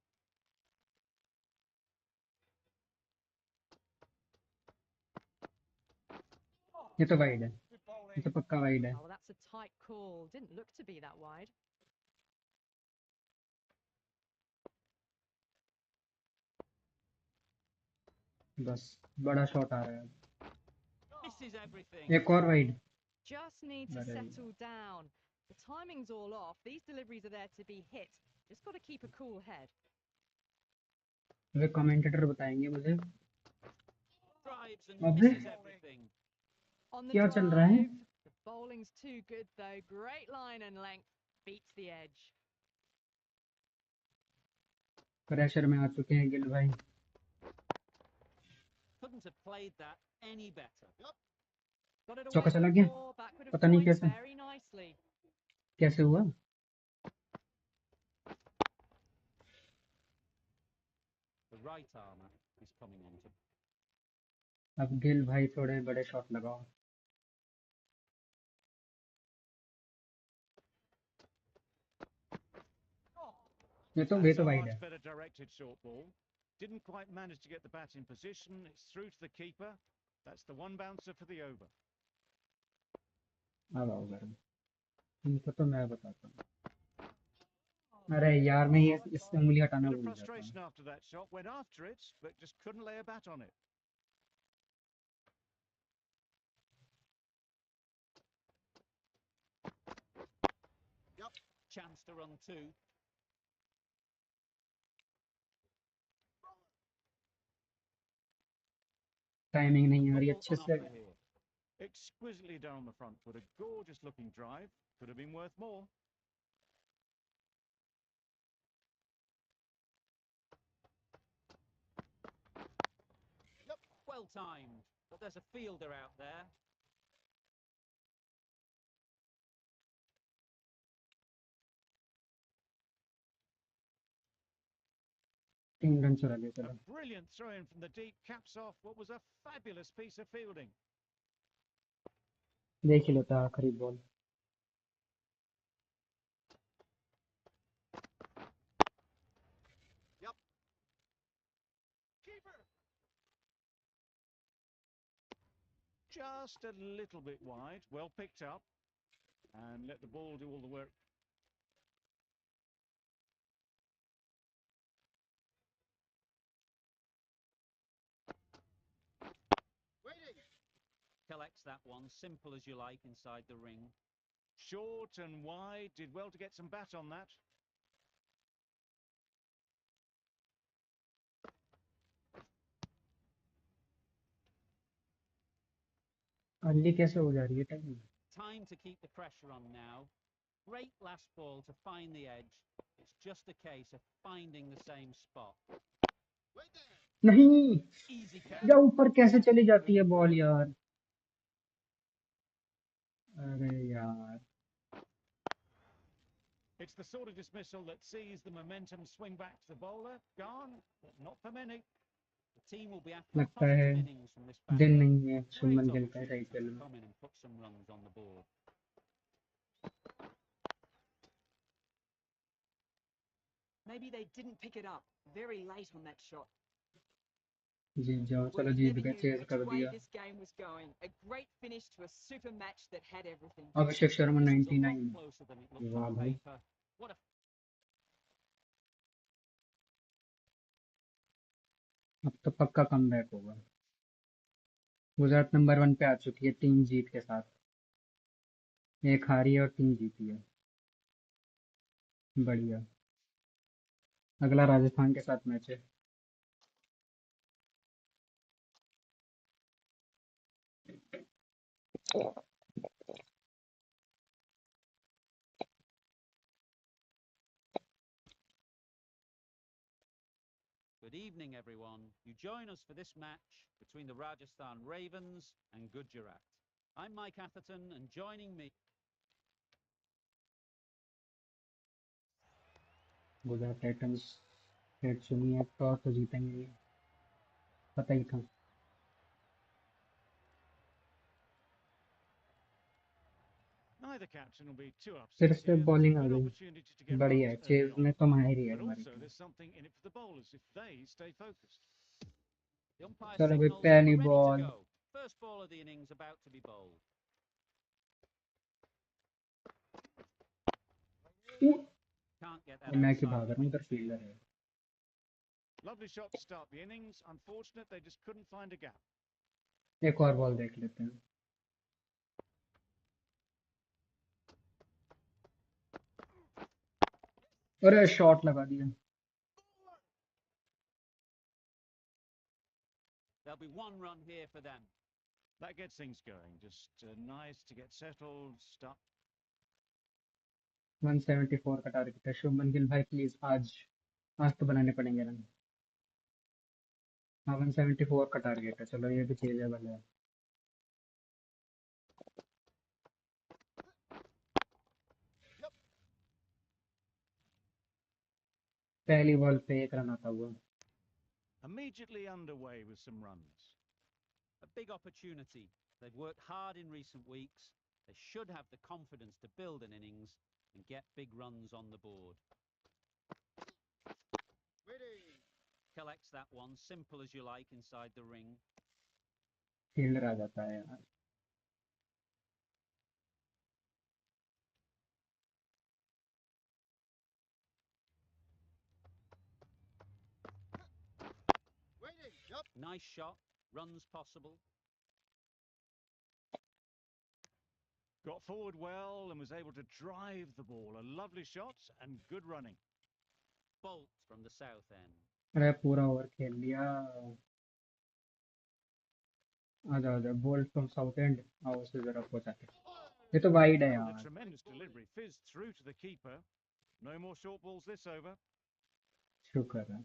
ये तो wide है. ये तो पक्का वाइड है. Oh, well, that's a tight call. Didn't look to be that wide. बस बड़ा shot आ रहा है. This is everything. एक और wide. Just need to Right. settle down. The timing's all off. These deliveries are there to be hit. Just got to keep a cool head. Way commentator बताएंगे मुझे. Drives and अबे misses everything. On the क्या चल रहा है. drive. The bowling's too good, though. Great line and length. Beats the edge. Pressure में आ चुके हैं गिल भाई. Couldn't have played that any better. Got it चौका away चला गया. before. Backward of पता नहीं point कैसे. very nicely. कैसे हुआ. The right armour is coming on to. अब गिल भाई थोड़े बड़े शॉट लगाओ. ये तो That's a वाइड much है. better directed short ball. Didn't quite manage to get the bat in position. It's through to the keeper. That's the one bouncer for the over. अब आओ घर. इनको तो मैं बताता हूँ. अरे यार मैं ये इससे उंगली हटाना Bit of भूल जाता हूँ. frustration after that shot. Went after it, but just couldn't lay a bat on it. Chance to run two. Timing नहीं आ रही Ball अच्छे on से. offer here. Exquisitely done on the front foot. A gorgeous looking drive. Could have been worth more. Well timed, but there's a fielder out there. तीन run चला गया. A चलो. brilliant throw in from the deep, caps off what was a fabulous piece of fielding. देख ही लेता आखिरी ball. Just a little bit wide, well picked up, and let the ball do all the work. Collects that one, simple as you like, inside the ring. Short and wide, did well to get some bat on that. Early कैसे हो जा रही है timing. Time to keep the pressure on now. Great last ball to find the edge. It's just a case of finding the same spot. नहीं. Easy या catch. ऊपर कैसे चली जाती है बॉल यार. अरे यार. It's the sort of dismissal that sees the momentum swing back to the bowler. Gone, but not for many. The team will be after a लगता है positive innings from this दिन batsman. नहीं है Great Shubman Gill का opportunity IPL to में. come in and put some runs on the board. Maybe they didn't pick it up very late on that shot. जीत जाओ, Well, चलो you Jeet never गए, knew chase which कर way दिया। this game was going. A great finish to a super match that had everything. Abhishek Sharma This was a lot 99। closer than it looked वाह on भाई, paper. What a अब तो पक्का comeback होगा। Gujarat number 1 पे आ चुकी है 3 जीत के साथ, 1 हारी है और 3 जीती है। बढ़िया। अगला राजस्थान के साथ मैच है। good evening, everyone. You join us for this match between the Rajasthan Ravens and Gujarat. I'm Mike Atherton, and joining me Gujarat Titans head चुनी है, टॉस तो जीतेंगे, पता ही था। Neither captain will be too फिर upset से here. There's a bowling आ good गई। opportunity to get बढ़िया है, runs early चेज on. में तो माहिर ही है But हमारी also, team. there's something in it for the bowlers if they stay focused. the umpire चलो भाई, signals पहली we're ready to ball. go. First ball of the innings about to be bowled. Can't get that मैं की outside भाग the रहा हूँ, wicket इधर field. Fielder है। Lovely shot to start the innings. Unfortunate they just couldn't find a gap. एक और ball देख लेते हैं। अरे शॉट लगा दिया। There'll be one run here for them. That gets things going. Just nice to get settled, start. 174 का target है। शुभमन गिल भाई प्लीज, आज आज तो बनाने पड़ेंगे रन। हाँ, 174 का टारगेट है। चलो ये भी चेजेबल है। पहली बॉल पे 1 रन आता हुआ। Immediately underway with some runs. A big opportunity. They've worked hard in recent weeks. They should have the confidence to build an innings and get big runs on the board. Collects that one, simple as you like, inside the ring. Fielder आ जाता है यार। Nice shot, runs possible. Got forward well and was able to drive the ball. A lovely shot and good running. Bolt from the south end. अरे पूरा over खेल लिया। आजा आजा, बोल्ट फ्रॉम साउथ एंड। आओ से जरा पहुंचाते। ये तो वाइड है That was a यार। tremendous delivery. Fizzed through to the keeper. No more short balls this over. शुक्र है।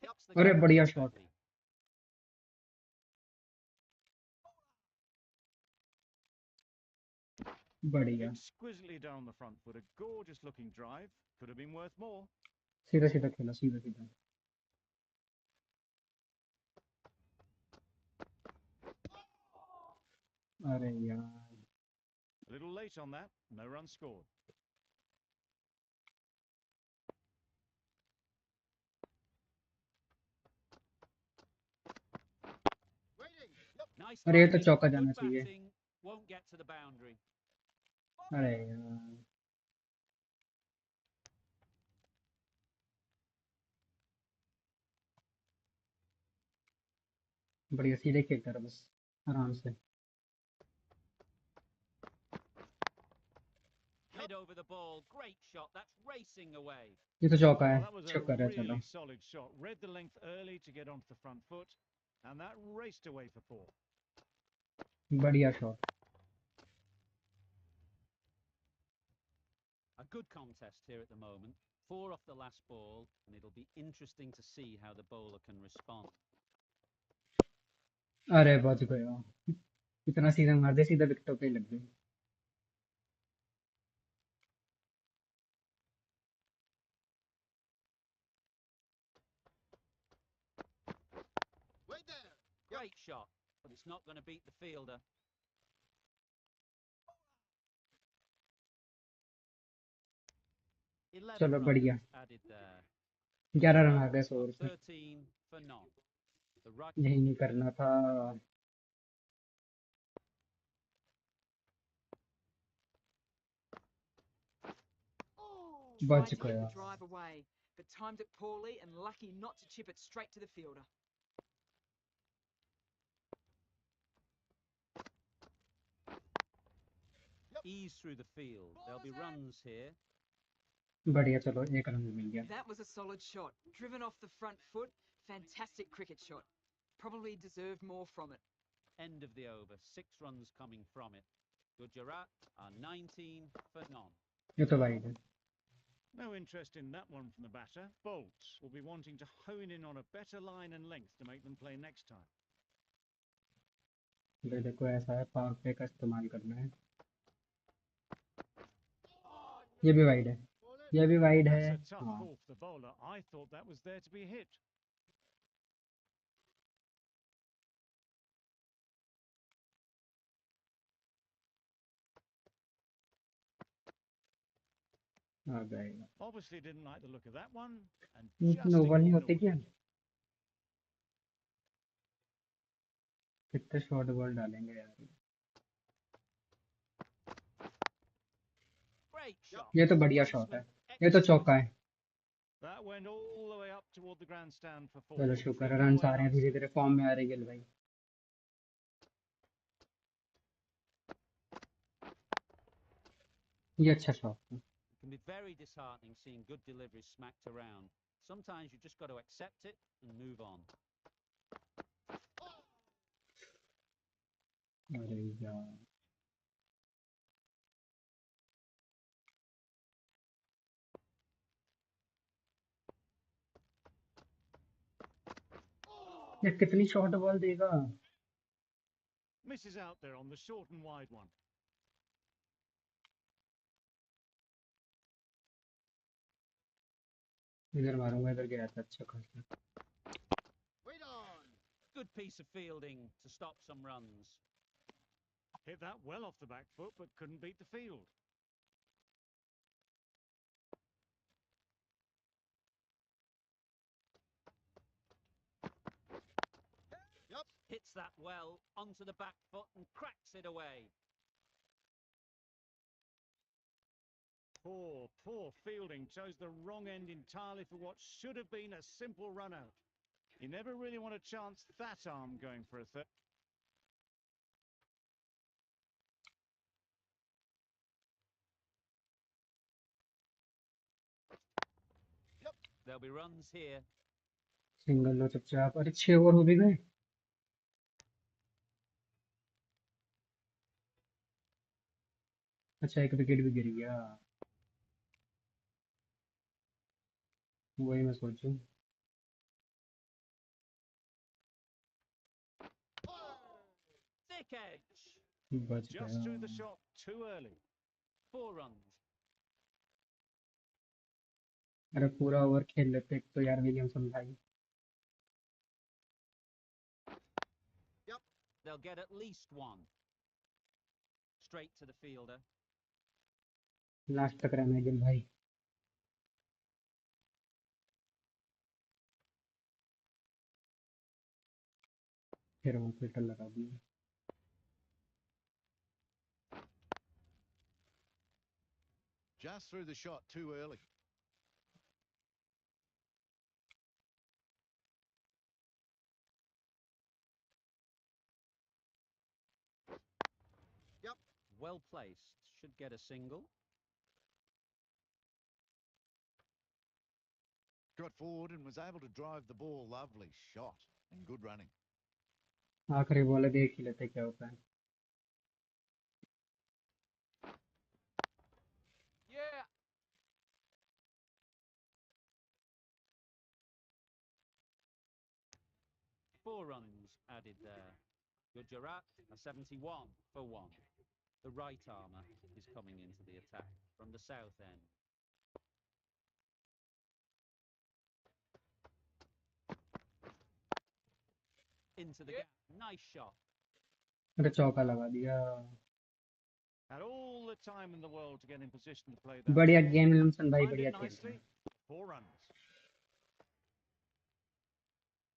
Picks the अरे gap बढ़िया शॉट। perfectly. बढ़िया। Exquisitely done on the front foot. A gorgeous looking drive. Could have been worth more. सीधा सीधा खेला, सीधा सीधा। अरे यार, A little late on that. No runs scored. Nice अरे ये तो timing, चौका good जाना चाहिए। batting, won't get to the boundary. अरे यार, बढ़िया, सीधे खेलता रहा बस, आराम से। Head over the ball, great shot, that's racing away. ये तो चौका है। Well, that was a शुक्र है, चलो। really solid shot. Read the length early to get onto the front foot, and that raced away for 4. बढ़िया shot. A good contest here at the moment. 4 off the last ball, and it'll be interesting to see how the bowler can respond. अरे बच गया। इतना सीधा मार दे, सीधा विकेटों पे ही लग गई। Great shot, but it's not going to beat the fielder. 11 चलो बढ़िया, runs added there. 11 रन आ Both गए are 100 पे। 13 for none. The right यही नहीं करना था। Tried बच to get गया। the drive away, but timed it poorly and lucky not to chip it straight to the fielder. ease through the field. There'll be runs here. बढ़िया, चलो 1 run मिल गया। That was a solid shot. Driven off the front foot. Fantastic cricket shot. Probably deserved more from it. End of the over. 6 runs coming from it. Gujarat are 19 for none. ये तो wide है। No interest in that one from the batter. Bolts will be wanting to hone in on a better line and length to make them play next time. ये देखो, ऐसा है, power play का इस्तेमाल करना है। ये भी वाइड है, ये भी वाइड है। That's a tough हाँ, call for the bowler. I thought that was there to be hit. आ जाएगा। Obviously didn't like the look of that one and just no ball नहीं होती ignored क्या? it. कितने शॉर्ट बॉल डालेंगे यार। Great shot. ये तो बढ़िया शॉट है, ये तो चौका है। That went all the way up toward the grandstand for 4. चलो शुक्र है, Fielded रन away आ रहे हैं, धीरे nicely. धीरे फॉर्म में आ रही गिल भाई। ये अच्छा शॉट था। It can be very disheartening seeing good deliveries smacked around. Sometimes you just got to accept it and move on. अरे यार, ये कितनी शॉर्ट बॉल देगा? Misses out there on the short and wide one. इधर मारूंगा, इधर गया था अच्छा खासा। Good piece of fielding to stop some runs. Hit that well off the back foot but couldn't beat the field. Hits that well onto the back foot and cracks it away. Poor fielding. Chose the wrong end entirely for what should have been a simple run out. You never really want to chance that arm going for a third. There'll be runs here. Single लो चुपचाप। अरे 6 over हो भी गए। अच्छा, एक wicket भी गिर गया। वही मैं सोचूं। Thick edge. बच Just threw the गया। shot too early. 4 runs. अरे पूरा ओवर खेल लेते एक तो यार, विलियमसन भाई। They'll get at least one. Straight to the fielder. Last तक रहना है गिल भाई। फिर वो फिल्टर लगा दिया। Just threw the shot too early. Well placed. Should get a single. Got forward and was able to drive the ball. Lovely shot and good running. आखिरी ball है, देख ही लेते क्या होता है। Yeah. Four runs added there. Gujarat are 71 for 1. The right armour is coming into the attack from the south end. Into the gap. Nice shot. अरे चौका लगा दिया। Had all the time in the world to get in position to play that बढ़िया ball. Game Williamson भाई Timed बढ़िया it खेल रहे हैं. nicely. 4 runs.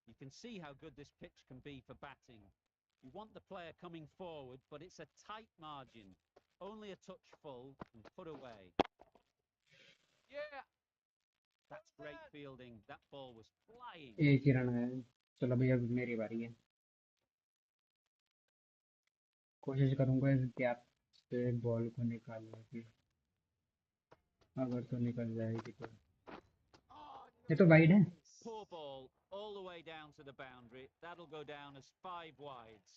You can see how good this pitch can be for batting. You want the player coming forward, but it's a tight margin. Only a touch full and put away. Yeah! That's great fielding. That ball was flying. एक ही run है. चलो भैया अब मेरी बारी है. कोशिश करूंगा इस गैप से बॉल को निकालने की. अगर तो निकल जाएगी तो. ये तो वाइड है. Poor ball, all the way down to the boundary. That'll go down as 5 wides.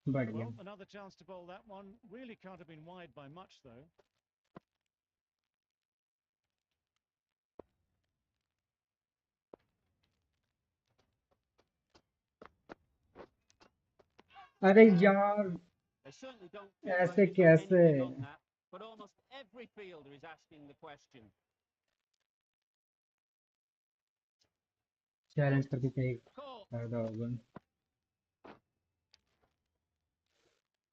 बढ़िया. Well, another chance to bowl that one. Really can't have been wide by much, though. अरे यार, They certainly don't feel like ऐसे they've got कैसे. anything on that, but almost every fielder is asking the question. Challenge करके चाहिए Caught. फायदा होगा.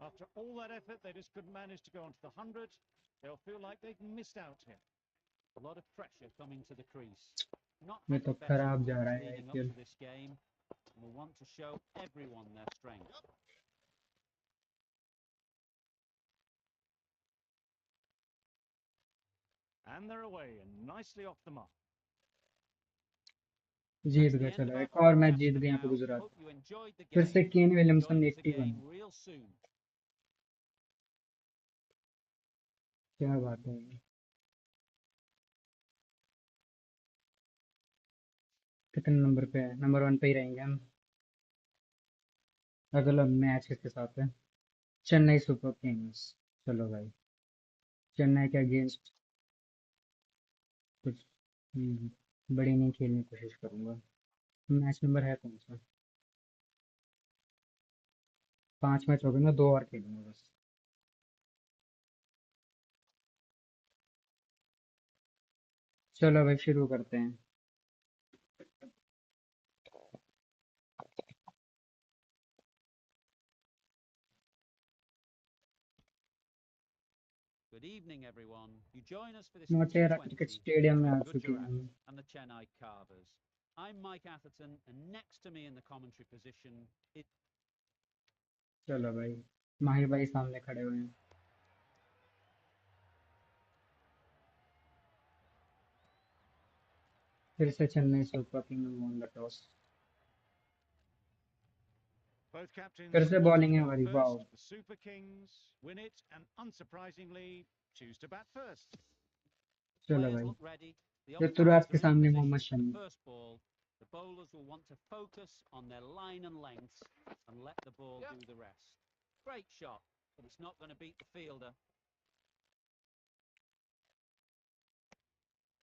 After all that effort, they just couldn't manage to go onto the 100. They'll feel like they've missed out here. A lot of pressure coming to the crease. Not ये had तो the best खराब जा innings रहा है leading up IPL. to this game. And will want to show everyone their strength. And they're away and nicely off the mark. Jeet That's the गए. end of चलो our एक और match forecast Jeet for गए यहाँ पे now. Gujarat. Hope you enjoyed the फिर से game. Kane Williamson Join us 81. again real soon. क्या बात है. कितने नंबर पे है? नंबर 1 पे ही रहेंगे हम. अगला मैच किसके साथ है? Chennai super Kings. चलो भाई, चेन्नई के अगेंस्ट कुछ बड़ी नहीं खेलने की कोशिश करूंगा. मैच नंबर है कौन सा? 5 मैच हो गए ना, 2 और खेलूंगा बस. चलो भाई शुरू करते हैं. Good evening, everyone. You join us for this Motera cricket T20 stadium में आ between चुके हैं Gujarat हम. and the Chennai Carvers. I'm Mike Atherton, and next to me in the commentary position is... चलो भाई, माहिर भाई सामने खड़े हुए हैं. फिर से Chennai super Kings won the toss. Both captains फिर से wanted बॉलिंग to है bat हमारी. first. Wow. The Super Kings win it and unsurprisingly choose to bat first. चलो Players भाई, look ready. The Ruturaj umpires के are in सामने position Mohammed for the Shami. first ball. The bowlers will want to focus on their line and length and let the ball do the rest. Great shot, but it's not going to beat the fielder.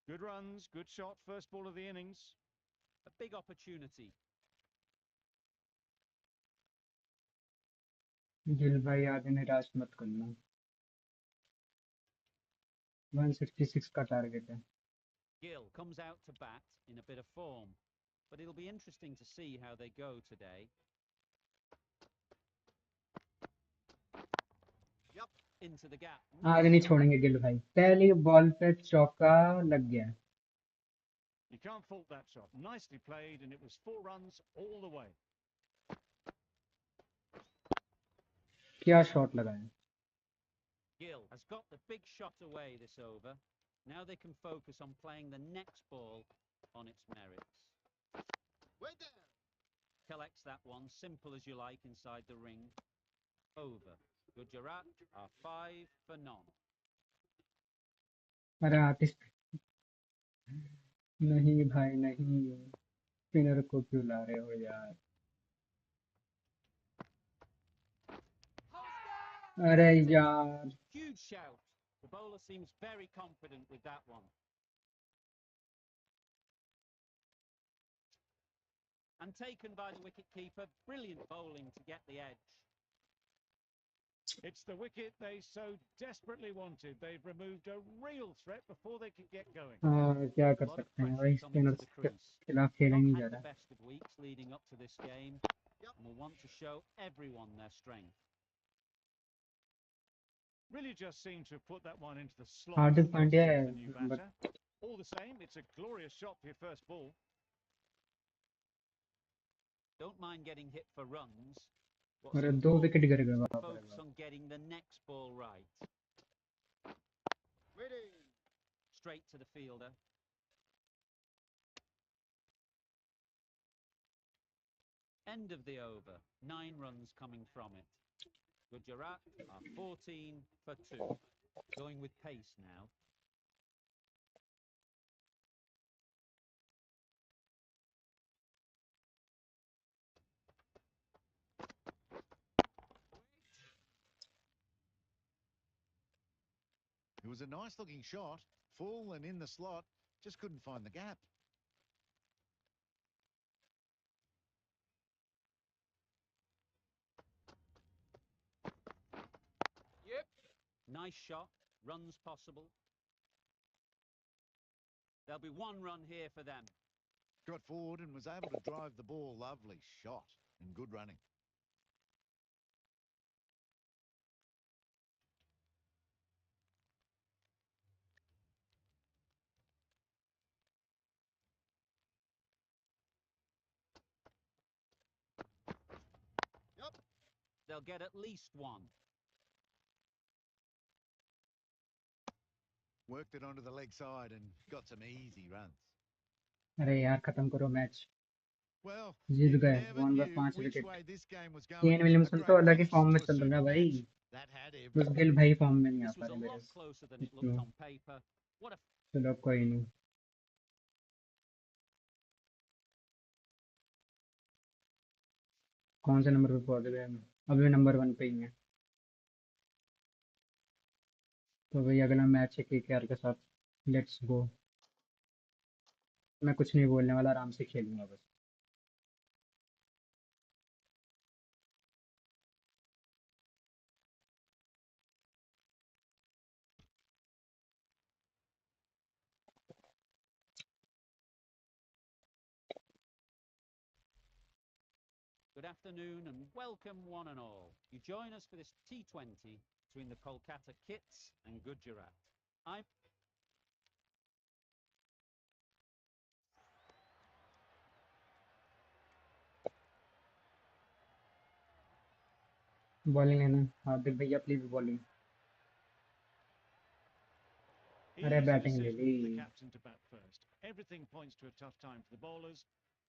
Good runs, good shot, first ball of the innings. A big opportunity. Gill भाई आगे निराश मत करना. 166 का target है. Gill comes out to bat in a bit of form, but it'll be interesting to see how they go today. Into the gap. आगे नहीं छोड़ेंगे गिल भाई. पहली बॉल पे चौका लग गया. You can't fault that shot. Nicely played, and it was 4 runs all the way. क्या शॉट लगाया. Gill has got the big shot away this over. Now they can focus on playing the next ball on its merits. Collects that one, simple as you like, inside the ring. Over. Gujarat are 5 for none. अरे आतिश, नहीं भाई नहीं, spinner को क्यों ला रहे हो यार. अरे यार. Huge shout. The bowler seems very confident with that one. And taken by the wicket-keeper. Brilliant bowling to get the edge. It's the wicket they so desperately wanted. They've removed a real threat before they could get going. क्या A कर lot of सकते हैं pressure भाई, coming spinner to the के crease. खिलाफ खेला ही Not नहीं जा had the रहा. best of weeks leading up to this game, and will want to show everyone their strength. Really just seemed to have put that one into the slot Hardik close Pandya to है the new number batter. All the same, it's a glorious shot for your first ball. Don't mind getting hit for runs. What's और 2 important wicket गिर गए is to वहां पर focus on getting the next ball right. Straight to the fielder. End of the over. 9 runs coming from it. Gujarat are 14 for 2. Going with pace now. It was a nice looking shot, full and in the slot, just couldn't find the gap. Nice shot. Runs possible. There'll be 1 run here for them. Got forward and was able to drive the ball. Lovely shot and good running. They'll get at least 1. Worked it onto the leg side and got some easy runs. अरे यार खत्म करो match Well, जीत you गए never 1 बार knew 5 which wicket way this game was Kane going. A Williamson तो great अलग ही finish फॉर्म में to a चल रहा है super भाई match. That had बस everything. गिल भाई फॉर्म में नहीं आ This पा was a रहे मेरे lot closer than it इसको looked on paper. What a चलो कोई नहीं कौन से नंबर पे पहुंच गए हम अभी नंबर 1 पे ही है तो भाई अगला मैच है केकेआर के साथ लेट्स गो मैं कुछ नहीं बोलने वाला आराम से खेलूंगा बस good afternoon and welcome one and all. You join us for this T20 between the Kolkata Kits and Gujarat. I'm bowling है ना हार्दिक भैया प्लीज बॉलिंग अरे Easy बैटिंग ले decision ली for the captain to bat first. Everything points to a tough time for the bowlers.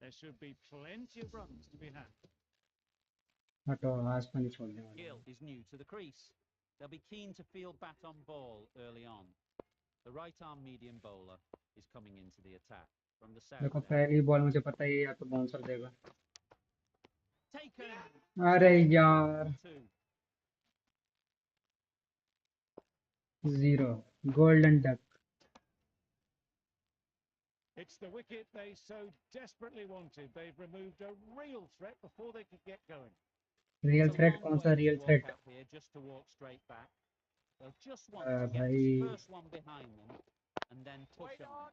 There should be plenty of runs to be had. हटो आज तो नहीं छोड़ने वाला Gill is new to the crease. They'll be keen to field bat on ball early on. The right-arm medium bowler is coming into the attack from the south देखो end. पहली ball मुझे पता है या तो बाउंसर देगा Taken. अरे यार 2. 0 golden duck It's the wicket they so desperately wanted. They've removed a real threat before they could get going. Real It's a threat long कौन way सा to real walk threat out here just to walk straight back. They'll just want to get भाई this first one behind them and then push on.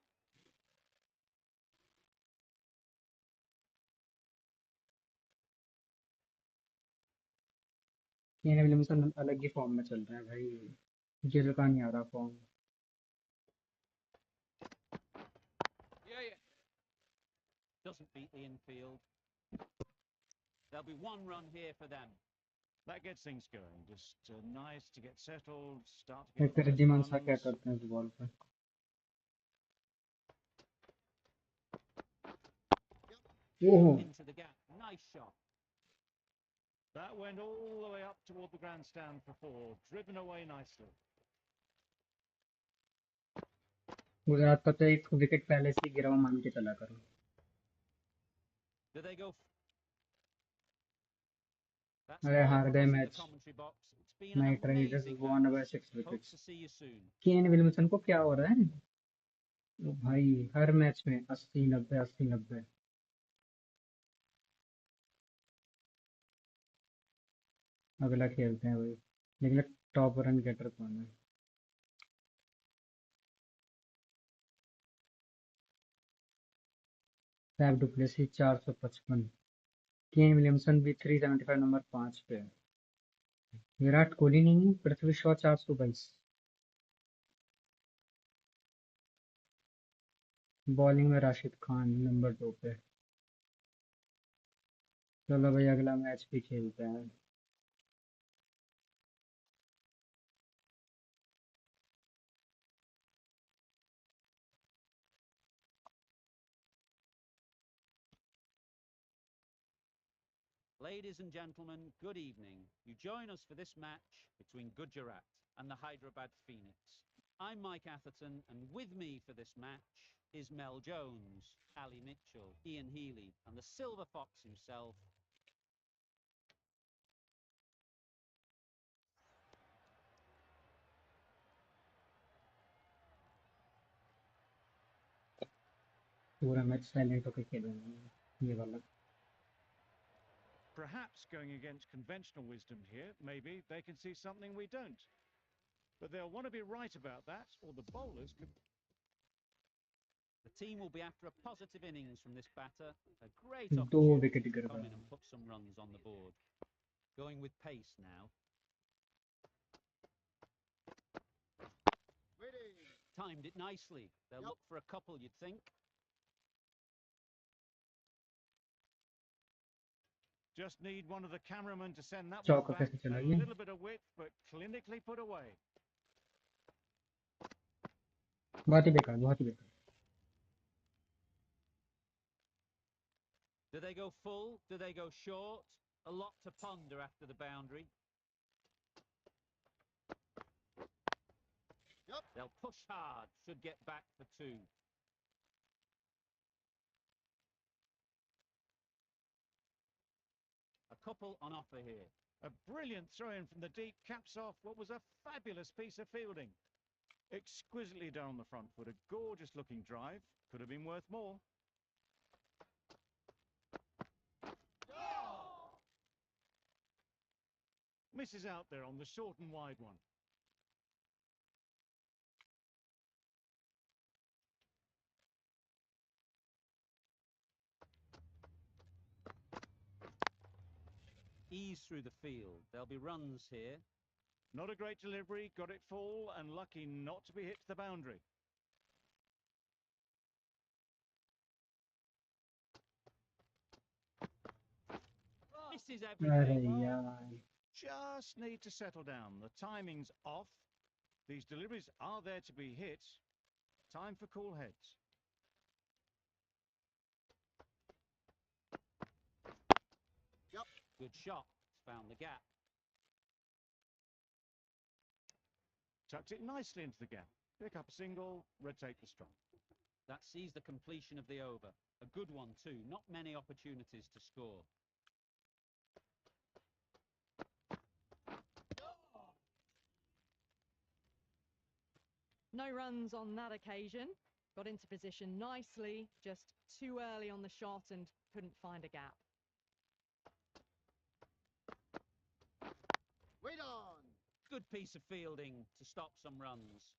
Kane Williamson अलग ही form में चल रहे हैं भाई गिल का नहीं आ रहा form Doesn't beat the infield. There'll be 1 run here for them. That gets things going. Just nice to get settled, start to get एक the first रिद्धिमान सा क्या runs. करते हैं इस बॉल पे ओह Into the gap. Nice shot. That went all the way up toward the grandstand for 4, driven away nicely. Gujarat का तो एक विकेट पहले से गिरा हुआ मान के चला करो Do they go? That's अरे all हार from गए us in the match commentary box. It's been an Knight Riders amazing won match. By 6 Hope wickets to see you soon. Kane Williamson को क्या हो रहा है ओ भाई हर मैच में 80 90 80 90 अगला खेलते हैं भाई लेकिन टॉप रन गेटर कौन है फैफ डुप्लेसी 455 केन विलियमसन भी 375 नंबर 5 पे है विराट कोहली नहीं, पृथ्वी शॉ 422। बॉलिंग में राशिद खान नंबर 2 पे। चलो भाई अगला मैच भी खेलते हैं। Ladies and gentlemen, good evening. You join us for this match between Gujarat and the Hyderabad Phoenix. I'm Mike Atherton, and with me for this match is Mel Jones, Ali Mitchell, Ian Healy, and the Silver Fox himself. पूरा match silent होकर खेलेंगे ये वाला। Perhaps going against conventional wisdom here, maybe they can see something we don't. But they'll want to be right about that, or the bowlers could... The team will be after a positive innings from this batter. A great 2 opportunity wicket to गिर come गए। in and put some runs on the board. Going with pace now. Timed it nicely. They'll look for a couple, you'd think. Just need one of the cameramen to send that one चौका back. कैसे चला A ये? little bit of width, but clinically put away. बहुत ही बेकार, बहुत ही बेकार। Do they go full? Do they go short? A lot to ponder after the boundary. They'll push hard, should get back for 2. A couple on offer here. A brilliant throw-in from the deep caps off what was a fabulous piece of fielding. Exquisitely done on the front foot. A gorgeous-looking drive. Could have been worth more. Misses out there on the short and wide one. Ease through the field. There'll be runs here. Not a great delivery. Got it full and lucky not to be hit to the boundary. Misses अरे everything. यार, Just need to settle down. The timing's off. These deliveries are there to be hit. Time for cool heads. Good shot. Found the gap. Tucked it nicely into the gap. Pick up a single, rotate the strike. That sees the completion of the over. A good one too. Not many opportunities to score. No runs on that occasion. Got into position nicely, just too early on the shot and couldn't find a gap. Good piece of fielding to stop some runs.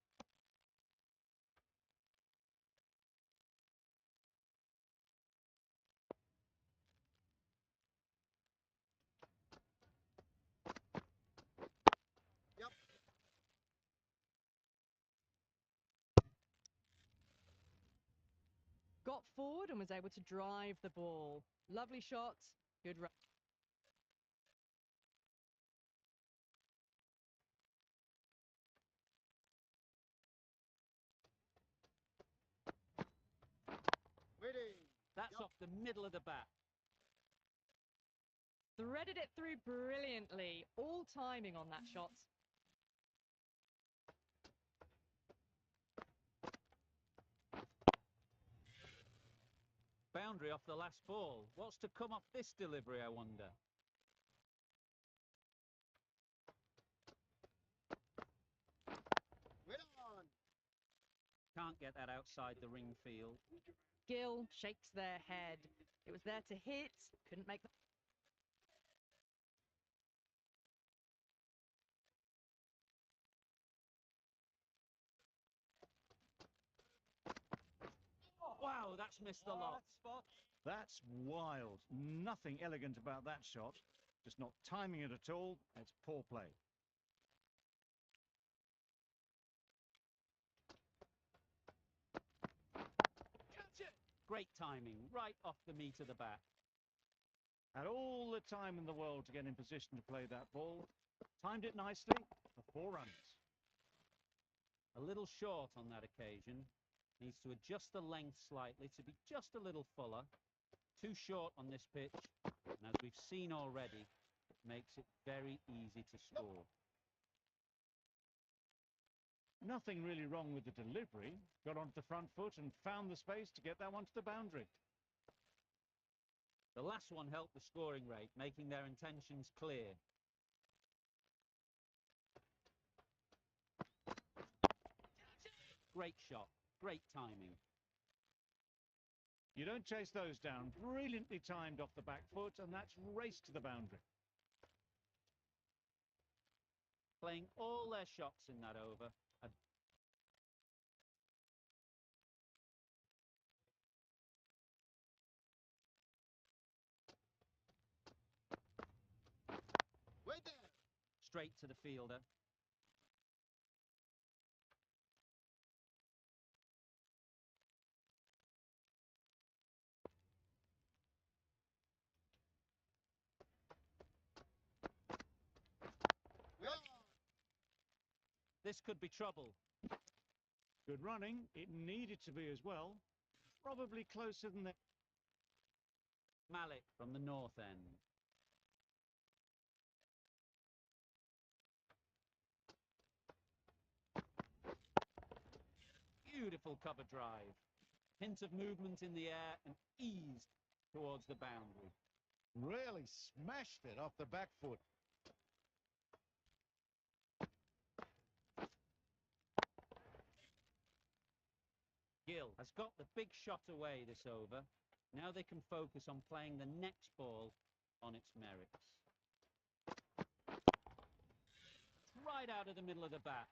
Got forward and was able to drive the ball. Lovely shot, good run. That's off the middle of the bat. Threaded it through brilliantly. All timing on that shot. Boundary off the last ball. What's to come off this delivery, I wonder? Can't get that outside the ring field. Gill shakes their head. It was there to hit, couldn't make the... Wow, that's missed the lot. That's wild. Nothing elegant about that shot. Just not timing it at all. It's poor play. Great timing, right off the meat of the bat. Had all the time in the world to get in position to play that ball. Timed it nicely for 4 runs. A little short on that occasion. Needs to adjust the length slightly to be just a little fuller. Too short on this pitch, and as we've seen already, it makes it very easy to score. Nothing really wrong with the delivery. Got onto the front foot and found the space to get that one to the boundary. The last one helped the scoring rate, making their intentions clear. Great shot, great timing. You don't chase those down. Brilliantly timed off the back foot, and that's raced to the boundary. Playing all their shots in that over. Straight to the fielder. This could be trouble. Good running. It needed to be as well. Probably closer than that. Malik from the north end. Beautiful cover drive. Hint of movement in the air and eased towards the boundary. Really smashed it off the back foot. Gill has got the big shot away this over. Now they can focus on playing the next ball on its merits. Right out of the middle of the bat.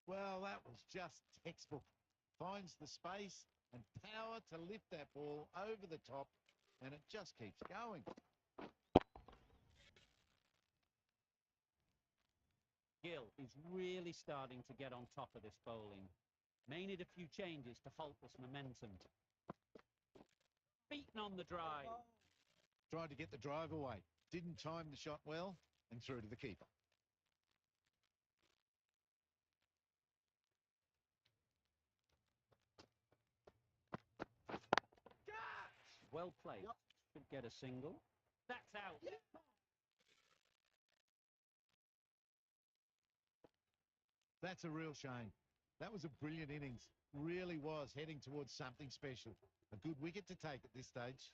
Well, that was just textbook. Finds the space and power to lift that ball over the top, and it just keeps going. Gill is really starting to get on top of this bowling. May need a few changes to halt this momentum. Beaten on the drive. Tried to get the drive away. Didn't time the shot well and threw to the keeper. Well played. Should get a single. That's out. That's a real shame. That was a brilliant innings. Really was heading towards something special. A good wicket to take at this stage.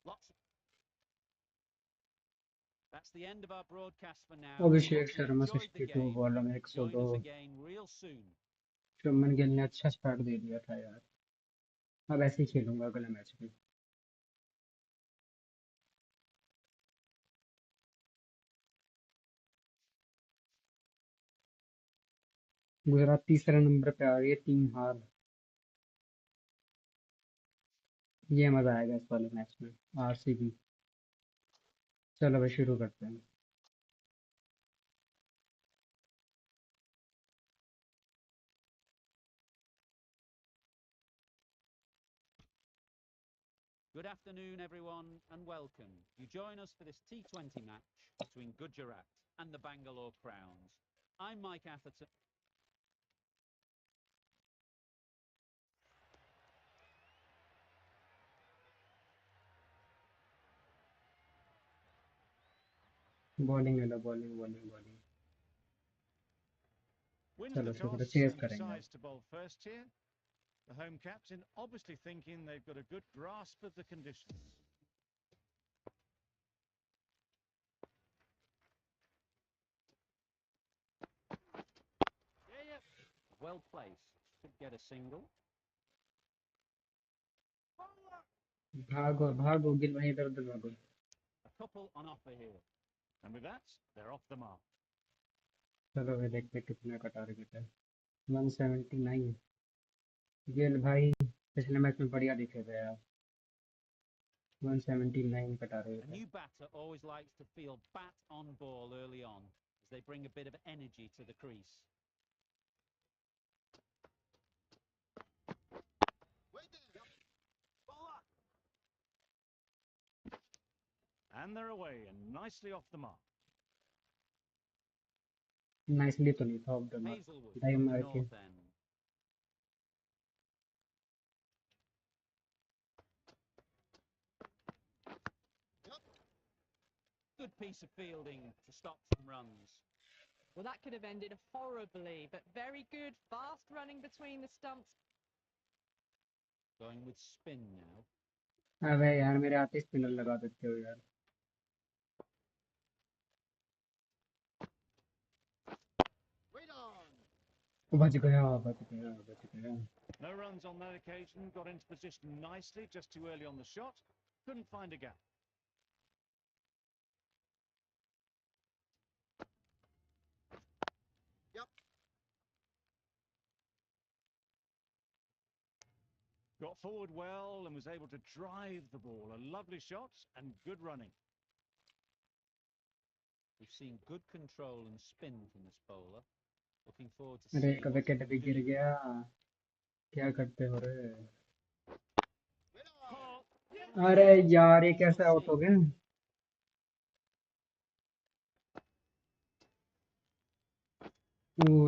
Lots. That's the end of our broadcast for now. Abhishek Hope you Sharma enjoyed the 62 game. बॉलों में 102। Join us again real soon. Shubman Gill ने अच्छा start दे दिया था यार। अब ऐसे ही खेलूंगा अगले मैच में। गुजरात तीसरे नंबर पे आ रही है, 3 हार। ये मजा आएगा इस वाले मैच में। आरसीबी। चलो भाई शुरू करते हैं। Good afternoon, everyone, and welcome. You join us for this T20 match between Gujarat and the Bangalore Crowns. I'm Mike Atherton. Bowling ले लो, बॉलिंग बॉलिंग बॉलिंग। Wins चलो the शुक्र, toss चेस and करेंगे अब। decides to bowl first here. The home captain obviously thinking they've got a good grasp of the conditions. Well placed. Should get a single. भागो भागो गिल भाई, इधर उधर भागो। A couple on offer here. And with that, they're off the mark. चलो भाई देखते हैं कितने का टारगेट है। 179। गिल भाई पिछले मैच में बढ़िया दिखे थे यार। 179 कटा रहे A थे। new batter always likes to feel bat on ball early on, as they bring a bit of energy to the crease. And they're away and nicely off the mark. Nicely तो नहीं था off the mark, Hazelwood डाई from the मार के। north end. Good piece of fielding to stop some runs. Well, that could have ended horribly, but very good, fast running between the stumps. Going with spin now. अबे यार मेरे आते spinner लगा देते हो यार। बच गया बच गया बच गया। No runs on that occasion, got into position nicely, just too early on the shot. Couldn't find a gap. Got forward well and was able to drive the ball. A lovely shot and good running. We've seen good control and spin from this bowler. Looking forward to अरे seeing एक what he wicket can भी गिर do. गया, क्या करते हो रे? अरे यार ये We shall कैसे आउट see. हो गए?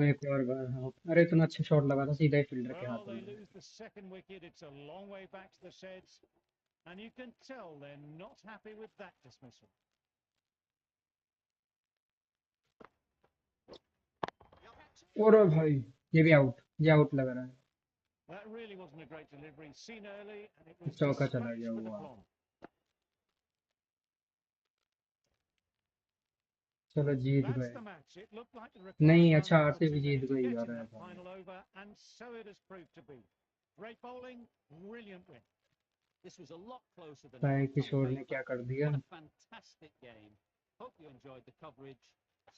एक और बार हाँ। अरे इतना अच्छा शॉट लगा था सीधा ही फील्डर के Well, हाथों they में। lose the second wicket. It's a long way back to the sheds. And you can tell they're not happy with that dismissal. और भाई ये भी आउट, ये आउट लग रहा है। That really wasn't a great delivery. Seen early and it was चौका चला गया dispatched with हुआ। aplomb. चलो जीत That's गए। the match. It looked like the नहीं required अच्छा runs were RCB too Jeet many to गई get यार in that भाई। final over, and so it has proved to be. Great bowling, brilliant win. This was a lot closer than it भाई looked on किशोर ने paper. क्या कर दिया? What a fantastic game. Hope you enjoyed the coverage.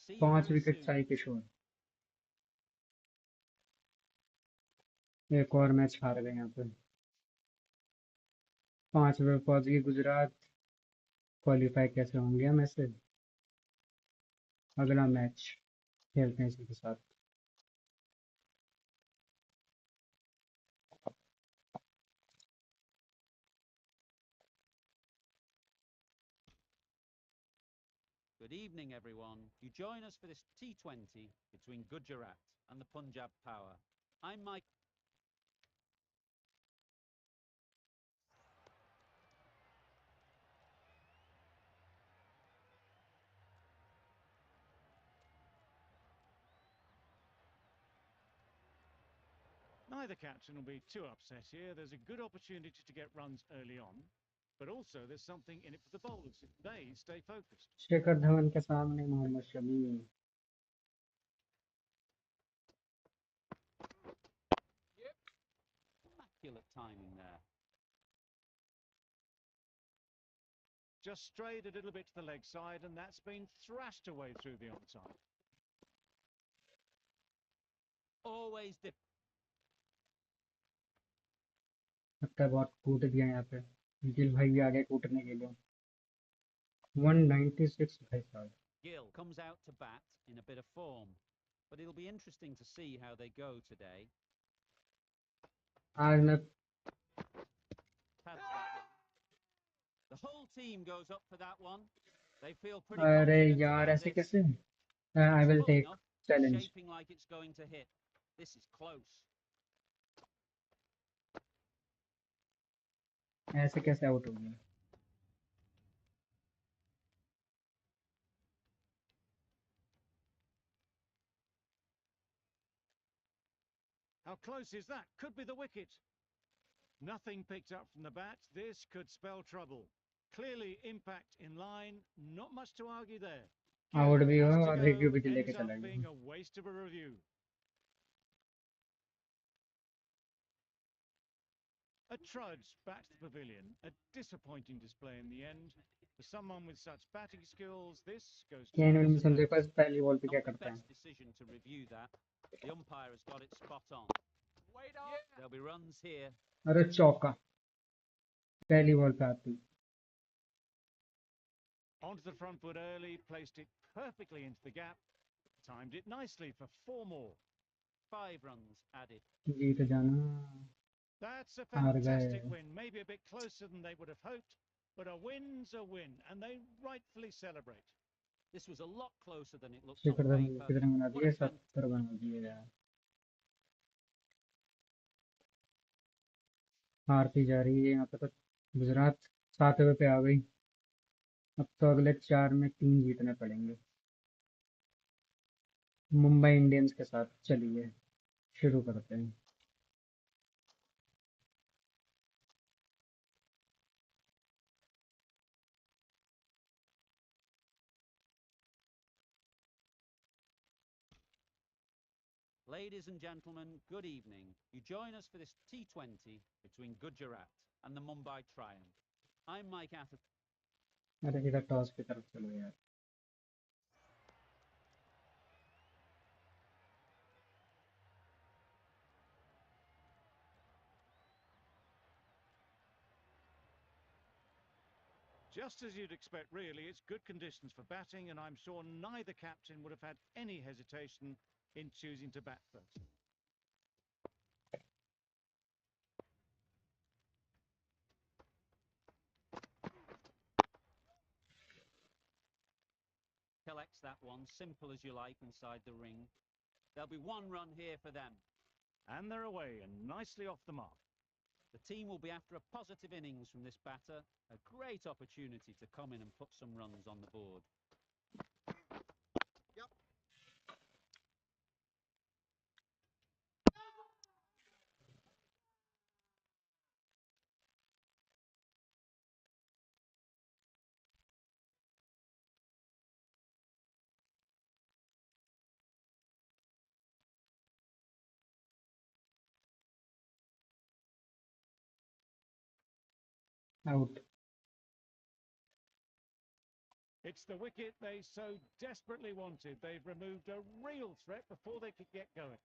See you 5 very wicket soon. Sai Kishore. एक और match हार गए यहाँ पे। 5 पे पहुंच गई गुजरात। क्वालिफाई कैसे होंगे हम ऐसे? अगला मैच खेलते हैं इसी के साथ। Good evening, everyone. You join us for this T20 between Gujarat and the Punjab Power. I'm Mike. Neither captain will be too upset here. There's a good opportunity to get runs early on, but also there's something in it for the bowlers if they stay focused. Shekhar Dhawan के सामने Mohammed Shami. Immaculate timing there. Just strayed a little bit to the leg side, and that's been thrashed away through the onside. Always dip. लगता है बहुत कूट दिया यहाँ पे। गिल भाई भी आ गए कूटने के लिए। 196 भाई साहब। Gill comes out to bat in a bit of form, but it'll be interesting to see how they go today. आज मैं Pads that one. The whole team goes up for that one. They feel pretty अरे confident यार about ऐसे this. कैसे? I It's will full take enough, challenge. shaping like it's going to hit. This is close. ऐसे कैसे out हो गया? How close is that? Could be the wicket. Nothing picked up from the bat. This could spell trouble. Clearly impact in line. Not much to argue there. Out Gill भी हो has to और go. Review भी लेके Ends up चला being गया। a waste of a review. A trudge back to the pavilion. A disappointing display in the end. For someone with such batting skills, this goes to Kane the Williamson visitors. देखो इस पहली ball पे क्या Not the करता है। best decision to review that. The umpire has got it spot on. Wait on. There'll be runs here. अरे चौका पहली बॉल पे आती। Onto the front foot early, placed it perfectly into the gap, timed it nicely for 4 more. 5 runs added. जीत जाना. That's a हार fantastic गए. win, maybe a bit closer than they would have hoped, but a win's a win, and they rightfully celebrate. This was a lot closer than it looked on Shikhar Dhawan paper. कितने बना What दिए? a fan 70 बना दिए यार. हारती जा रही है यहाँ पे तो. गुजरात 7वें पे आ गई. अब तो अगले 4 में 3 जीतने पड़ेंगे. मुंबई इंडियंस के साथ. चलिए शुरू करते हैं. Ladies and gentlemen, good evening. You join us for this T20 between Gujarat and the Mumbai Triumph. I'm Mike Atherton. अरे सीधा टॉस की तरफ चलो यार. Just as you'd expect, really, it's good conditions for batting, and I'm sure neither captain would have had any hesitation in choosing to bat first. Collects that one, simple as you like, inside the ring. There'll be 1 run here for them. And they're away and nicely off the mark. The team will be after a positive innings from this batter. A great opportunity to come in and put some runs on the board. Out. It's the wicket they so desperately wanted. They've removed a real threat before they could get going.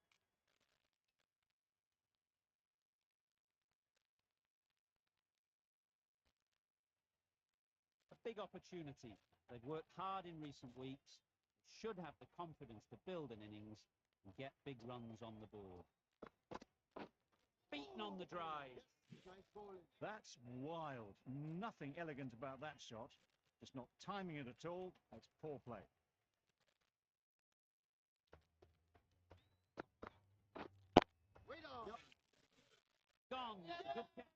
A big opportunity. They've worked hard in recent weeks. Should have the confidence to build an innings and get big runs on the board. Beaten on the drive. That's wild. Nothing elegant about that shot. Just not timing it at all. That's poor play. Gone. Good catch.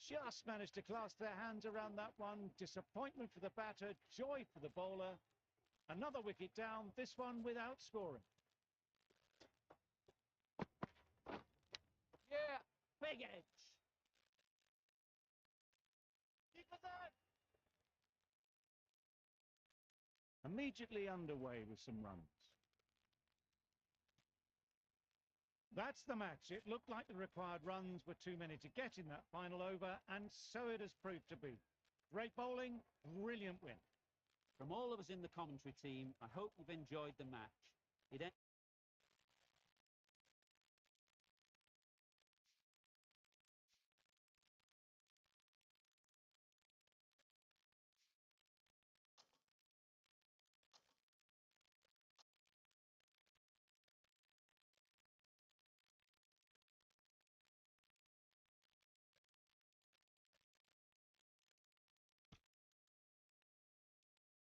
Just managed to clasp their hands around that one. Disappointment for the batter, joy for the bowler. Another wicket down, this one without scoring. Yeah, big edge. Immediately underway with some runs. That's the match. It looked like the required runs were too many to get in that final over, and so it has proved to be. Great bowling, brilliant win. From all of us in the commentary team, I hope you've enjoyed the match.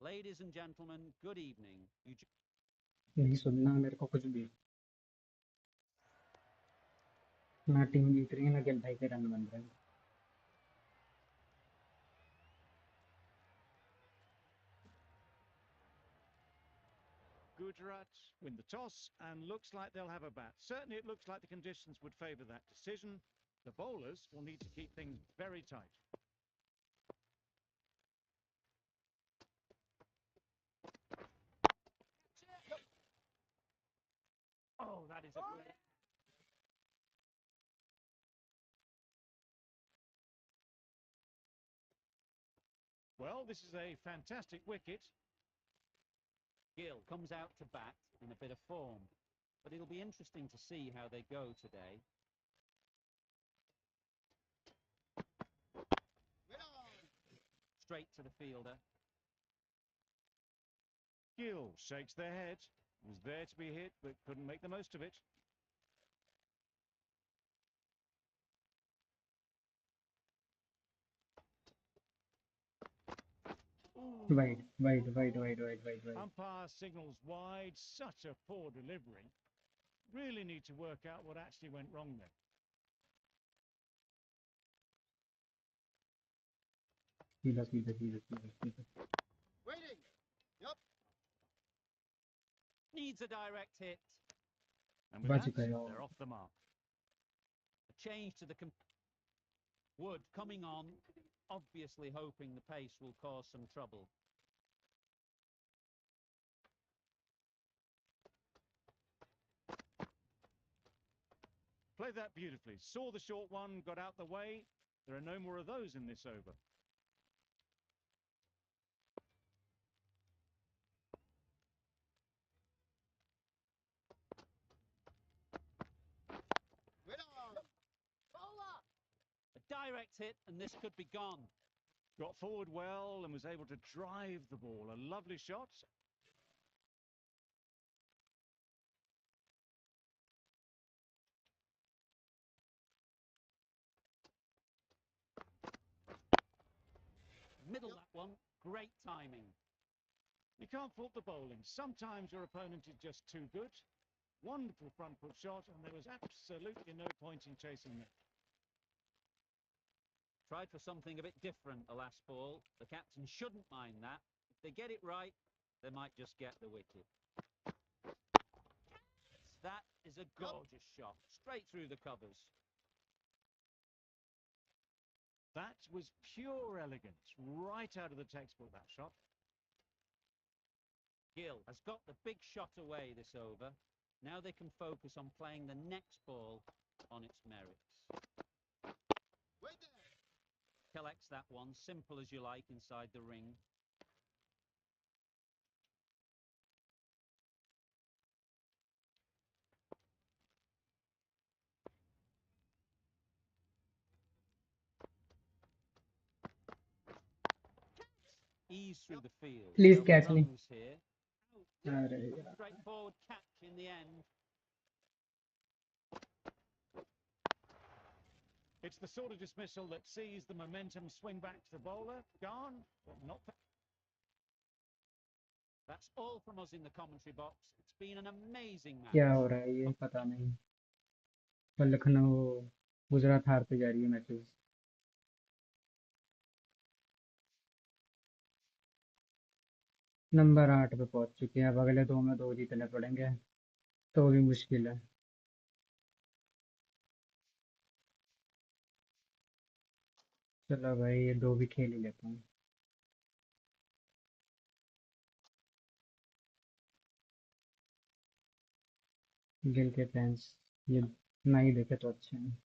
Ladies and gentlemen, good evening. नहीं सुनना मेरे को कुछ भी. ना team जीत रही है ना गिल भाई के रन बन रहे हैं. Gujarat win the toss and looks like they'll have a bat. Certainly it looks like the conditions would favour that decision. The bowlers will need to keep things very tight. Oh, that is a great... Well, this is a fantastic wicket. Gill comes out to bat in a bit of form, but it'll be interesting to see how they go today. straight to the fielder. Gill shakes their head. Was there to be hit, but couldn't make the most of it. Wide, wide, wide, wide, wide, wide, wide. Umpire signals wide. Such a poor delivery. Really need to work out what actually went wrong there. सीधा सीधा सीधा सीधा सीधा. Waiting. Yup. Needs a direct hit. And with बच that, गया. they're off the mark. A change to the Wood coming on, obviously hoping the pace will cause some trouble. Played that beautifully. Saw the short one, got out the way. There are no more of those in this over. A direct hit, and this could be gone. Got forward well and was able to drive the ball. A lovely shot. Middle that one. Great timing. You can't fault the bowling. Sometimes your opponent is just too good. Wonderful front foot shot, and there was absolutely no point in chasing it. Tried for something a bit different the last ball. The captain shouldn't mind that. If they get it right, they might just get the wicket. That is a gorgeous shot, straight through the covers. That was pure elegance, right out of the textbook, that shot. Gill has got the big shot away this over. Now they can focus on playing the next ball on its merits. Wait there. Collects that one, simple as you like, inside the ring. Ease through the field. Please No catch me. runs here. अरे यार. Straightforward catch in the end. It's the sort of dismissal that sees the momentum swing back to the bowler. Gone, but not... That's all from us in the commentary box. It's been an amazing match. क्या हो रहा है ये पता नहीं. पर लखनऊ गुजरात हारते जा रही है मैचेस. नंबर 8 पे पहुंच चुके हैं. अब अगले दो में 2 जीतने पड़ेंगे तो भी मुश्किल है. चलो भाई ये 2 भी खेल ही लेता हूँ. गिल के फैंस ये नहीं देखे तो अच्छे हैं.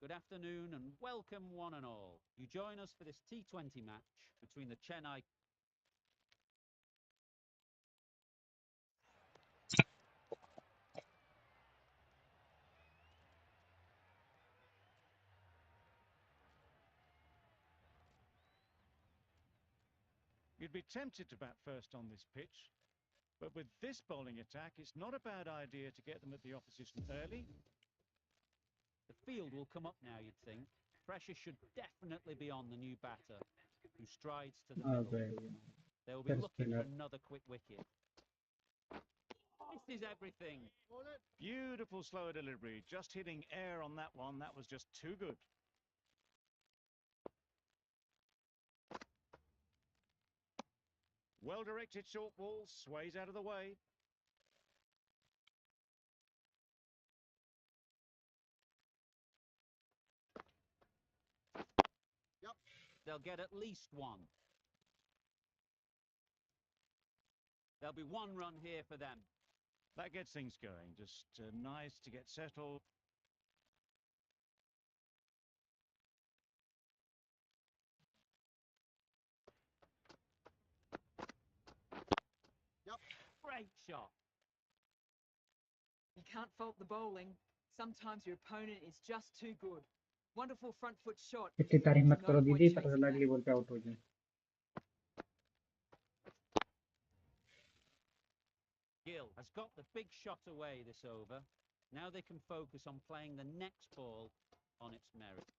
Good afternoon and welcome one and all. You join us for this T20 match between the Chennai... You'd be tempted to bat first on this pitch, but with this bowling attack, it's not a bad idea to get them at the opposition early. The field will come up now, you'd think. Pressure should definitely be on the new batter, who strides to the uh middle. गए. They'll be फिर looking for spinner. another quick wicket. This is everything. Beautiful slower delivery, just hitting air on that one. That was just too good. Well-directed short ball, sways out of the way. Yep. They'll get at least one. There'll be one run here for them. That gets things going. Just nice to get settled. Yep. Great shot. You can't fault the bowling. Sometimes your opponent is just too good. Wonderful front foot shot. इतनी तारीफ मत No करो point दीदी, पता chasing चला that. अगली ball पे out हो जाए। Gill has got the big shot away this over. Now they can focus on playing the next ball on its merits.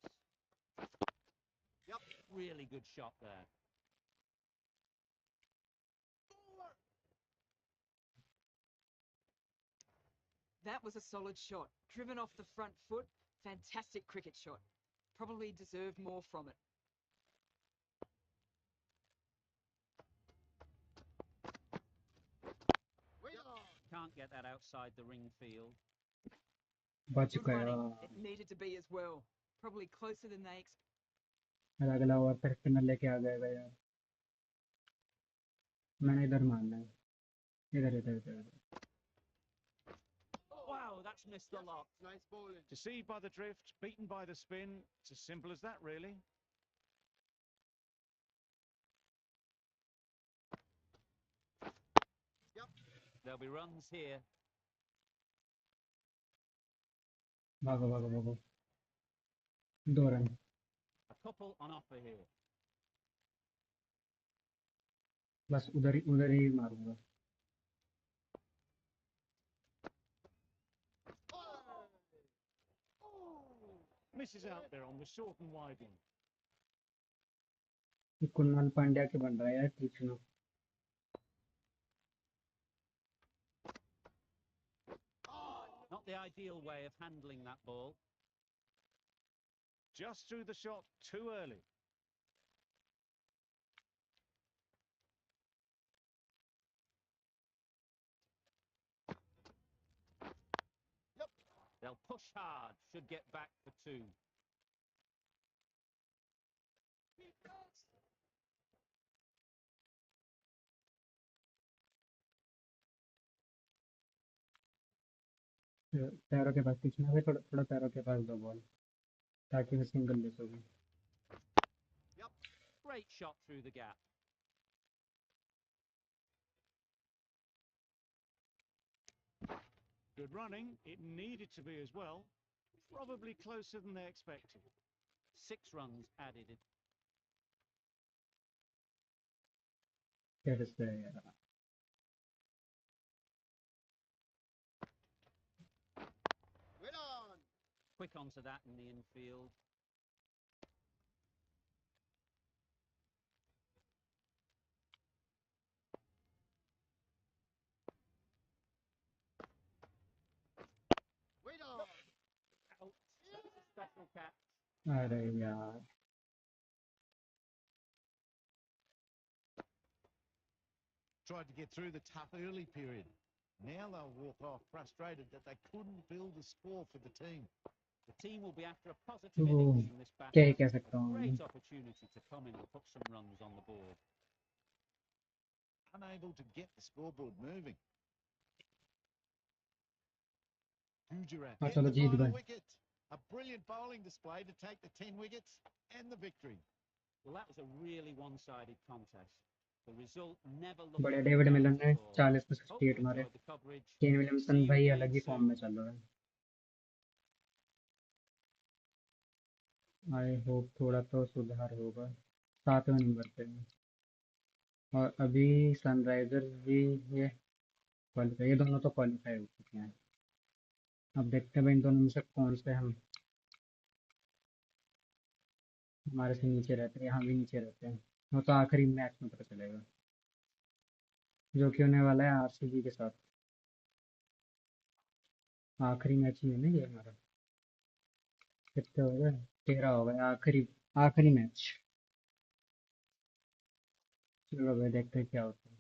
Yep, really good shot there. That was a solid shot. Driven off the front foot. Fantastic cricket shot. Probably deserved more from it. Can't get that outside the ring field. बच Good गया। running. It needed to be as well. Probably closer than they expected. अगला over फिर spinner लेके आ जाएगा यार। मैंने इधर मारना है, इधर इधर इधर। Wow, that's missed a lot. Nice bowling. Deceived by the drift, beaten by the spin. It's as simple as that, really. Yep. There'll be runs here. भागो भागो भागो, 2 run. A couple on offer here. बस उधर ही मारूंगा। Misses out there on the short and wide one. Kunal Pandya के बन रहा है यार तीसरा। Not the ideal way of handling that ball. Just threw the shot too early. Yep. They'll push hard. Should get back for 2. पैरों के पास खींचना है, थोड़ा थोड़ा पैरों के पास दो बॉल, ताकि मैं सिंगल ले सकूं। Yep. Great shot through the gap. Good running. It needed to be as well. Probably closer than they expected. 6 runs added. फिर से यार Quick onto that in the infield. Out. That's a special catch. अरे यार Tried to get through the tough early period. Now they'll walk off frustrated that they couldn't build a score for the team. The team will be after a positive तो innings from this क्या ही batter. कह सकता हूँ। Great opportunity to come in and put some runs on the board. Unable to get the scoreboard moving. Gujarat हाँ getting चलो the Jeet final गए। wicket. A brilliant bowling display to take the 10 wickets and the victory. Well, that was a really one-sided contest. The result never looked बड़े in David their Milan cards ने at all. 40 पे Hope 68 you मारे। enjoyed the coverage. Kane See Williamson you भाई again अलग ही form में soon. चल रहा है। आई होप थोड़ा तो सुधार होगा 7वें नंबर पे। और अभी सनराइजर्स भी ये क्वालिफाई, ये दोनों तो क्वालिफाई हो चुके हैं। अब देखते हैं भाई इन दोनों में से कौन से हम हमारे से नीचे रहते हैं, यहाँ भी नीचे रहते हैं। वो तो आखिरी मैच में पता चलेगा, जो कि होने वाला है आरसीबी के साथ। आखिरी मैच ही है ना ये हमारा। कितने हो गए? 13 हो गए। आखिरी आखिरी मैच। चलो भाई देखते हैं क्या होता है।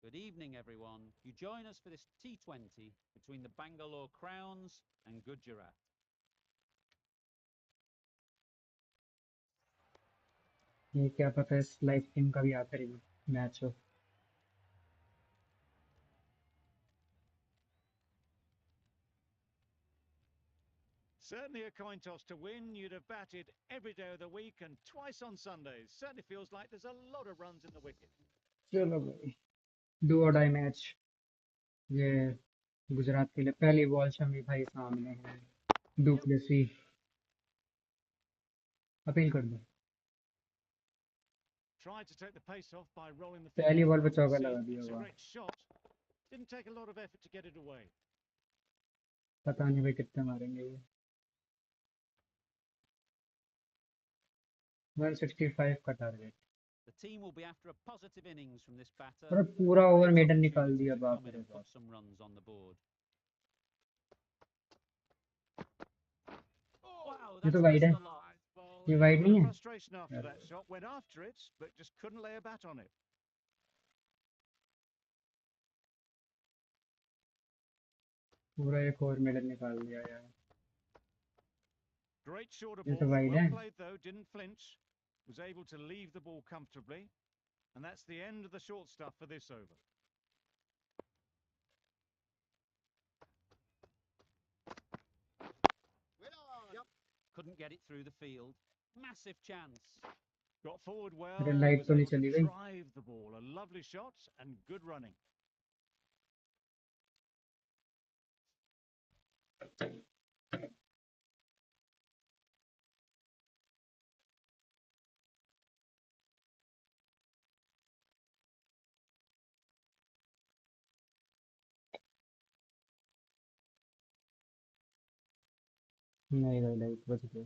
Good evening, everyone. You join us for this T20 between the Bangalore Crowns and Gujarat. ये क्या पता है इस लाइव स्ट्रीम का भी आखिरी मैच हो। Certainly a coin toss to win. You'd have batted every day of the week and twice on Sundays. Certainly feels like there's a lot of runs in the wicket. चलो भाई, do और die match. ये गुजरात के लिए पहली ball Shami भाई सामने है। डुप्लेसी अपील कर दो। Tried to take the pace off by rolling the पहली field बॉल पे across the चौका seam. लगा दिया It's a हुआ। great shot. Didn't take a lot of effort to get it away. पता नहीं भाई कितने मारेंगे ये। 165 का target. The team will be after a positive innings from this batter. और पूरा ओवर Great मेडन निकाल opportunity दिया, to बाप come in रे and बाप। put some runs on the board. Wow, ये that's तो वाइड missed है। the lot. ये A वाइड bit नहीं of है। frustration after that shot. Went after it, but just couldn't lay a bat on it. पूरा एक over maiden निकाल दिया यार। Great shorter ये ball. तो वाइड Well है। played though. Didn't flinch. Was able to leave the ball comfortably. And that's the end of the short stuff for this over. Couldn't get it through the field. Massive chance. Got forward well. अरे And light was तो नहीं able to चली गई। drive the ball. A lovely shot and good running. नहीं भाई, light बच गई।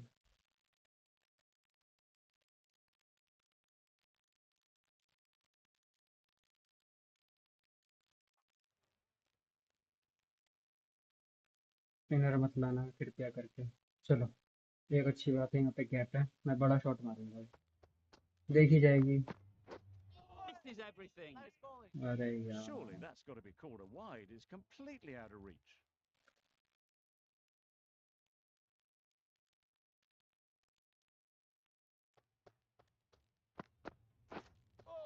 Spinner मत लाना कृपया करके। चलो, एक अच्छी बात है, यहाँ पे गैप है, मैं बड़ा शॉट मारूंगा। देखी जाएगी। Misses everything. अरे Surely यार, that's got to be called a wide. It's completely out of reach.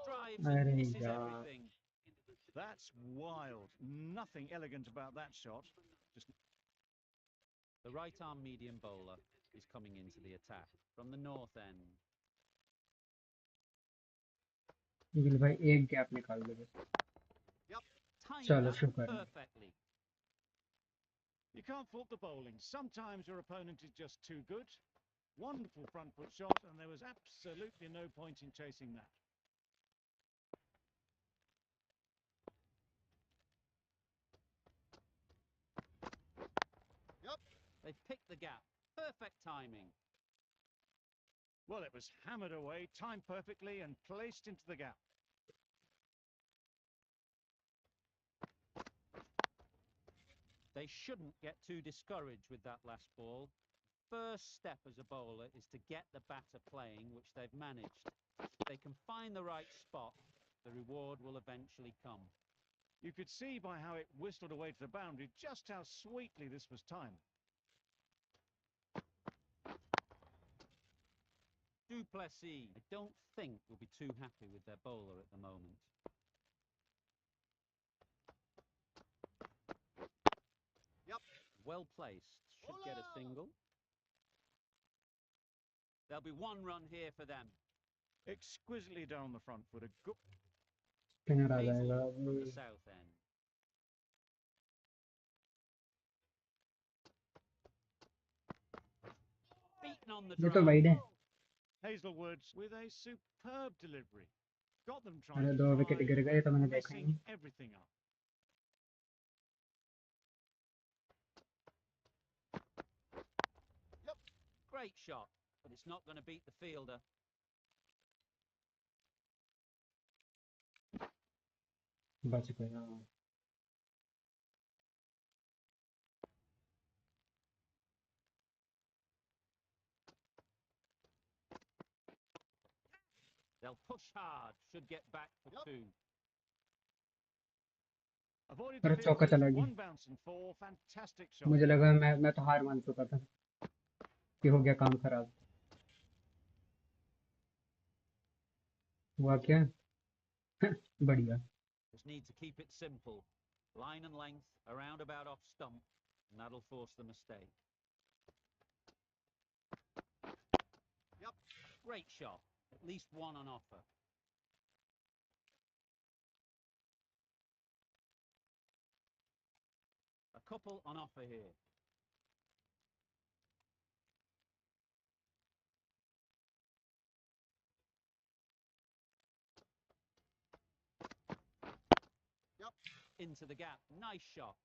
Drives अरे and misses यार। everything. That's wild. Nothing elegant about that shot. Just The right arm medium bowler is coming into the attack from the north end. Gill भाई एक gap निकाल दो बस। Timed चलो, that शुक्र है। perfectly. you can't fault the bowling. Sometimes your opponent is just too good. Wonderful front foot shot, and there was absolutely no point in chasing that. They've picked the gap. Perfect timing. Well, it was hammered away, timed perfectly, and placed into the gap. They shouldn't get too discouraged with that last ball. First step as a bowler is to get the batter playing, which they've managed. If they can find the right spot, the reward will eventually come. You could see by how it whistled away to the boundary just how sweetly this was timed. Duplessis, I don't think, will be too happy with their bowler at the moment. Well placed. Should get a single. There'll be one run here for them. Exquisitely done on the front foot. A good... spinner आ Hazel जाएगा। from the south end. Beaten on the ये तो drive. Wide है। Hazelwood with a superb delivery. Got them trying अरे to 2 wicket गिर गए तो मैंने देखा ही messing नहीं। everything up. Great shot, but it's not going to beat the fielder. बच गया। They'll push hard. Should get back for two. Avoided अरे the चौका field, चला गया। one bounce and four. Fantastic shot. मुझे लगा मैं तो हार मान चुका था कि हो गया काम खराब। हुआ क्या? बढ़िया। Just need to keep it simple. Line and length, around about off stump, and that'll force the mistake. Great shot. At least one on offer. A couple on offer here. Yep. Into the gap. Nice shot.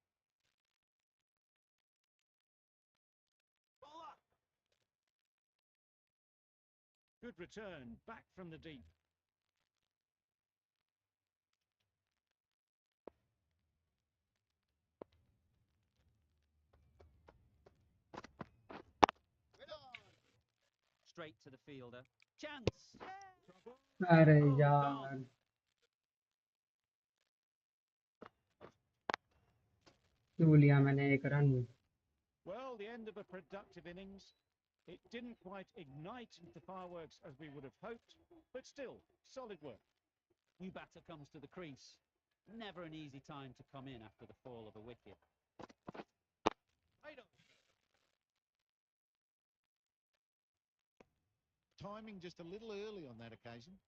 Good return, back from the deep. Straight to the fielder. Chance! अरे Oh, यार, gone. क्यों लिया मैंने एक run? Well, the end of a productive innings. It didn't quite ignite the fireworks as we would have hoped, but still, solid work. New batter comes to the crease. Never an easy time to come in after the fall of a wicket. Timing just a little early on that occasion.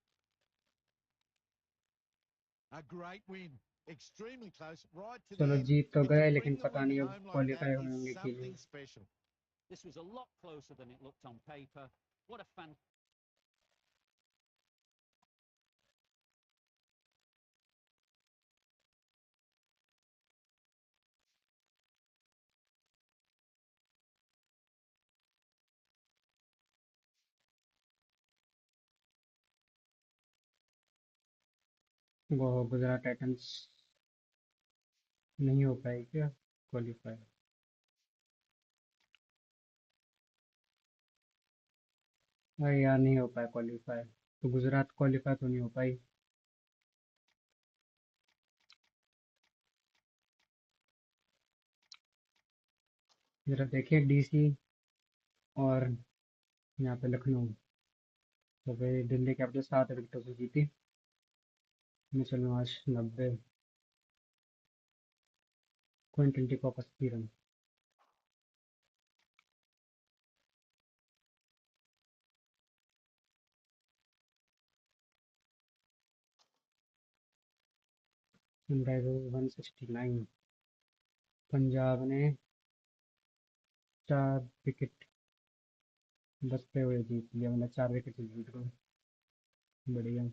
A great win. Extremely close, right to the चलो end. जीत तो And to गए, bring लेकिन the पता win नहीं अब home like that qualify is होंगे कि नहीं। something special. This was a lot closer than it looked on paper. What a fan. वो गुजरात टाइटंस नहीं हो पाए क्या क्वालिफाई? अरे यार, नहीं हो पाया क्वालिफाई। तो गुजरात क्वालिफाई तो नहीं हो पाई। जरा देखिए डीसी और यहाँ पे लखनऊ। तो भाई दिल्ली कैपिटल 7 विकेटों से जीती। Mitchell Marsh 90, Quinton de Kock 80 run. Sunrisers 169। Punjab ने 4 विकेट बचते हुए जीत लिया, मतलब 4 विकेट से जीत गए। बढ़िया।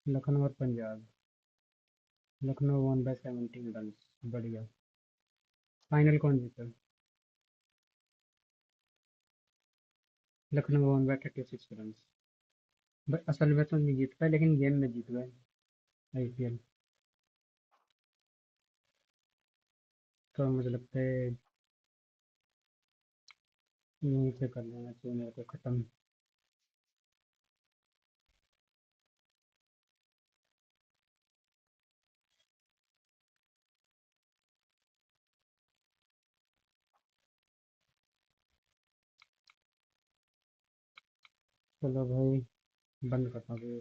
लखनऊ और Punjab. Lucknow one by 17 run. बढ़िया। फाइनल कौन जीता? Lucknow one by 36 run. असल में तो नहीं जीत पाए, लेकिन गेम में जीत गए आईपीएल। तो मुझे लगता है यहीं से कर लेना चाहिए मेरे को ख़त्म। चलो भाई, बंद करता हूँ।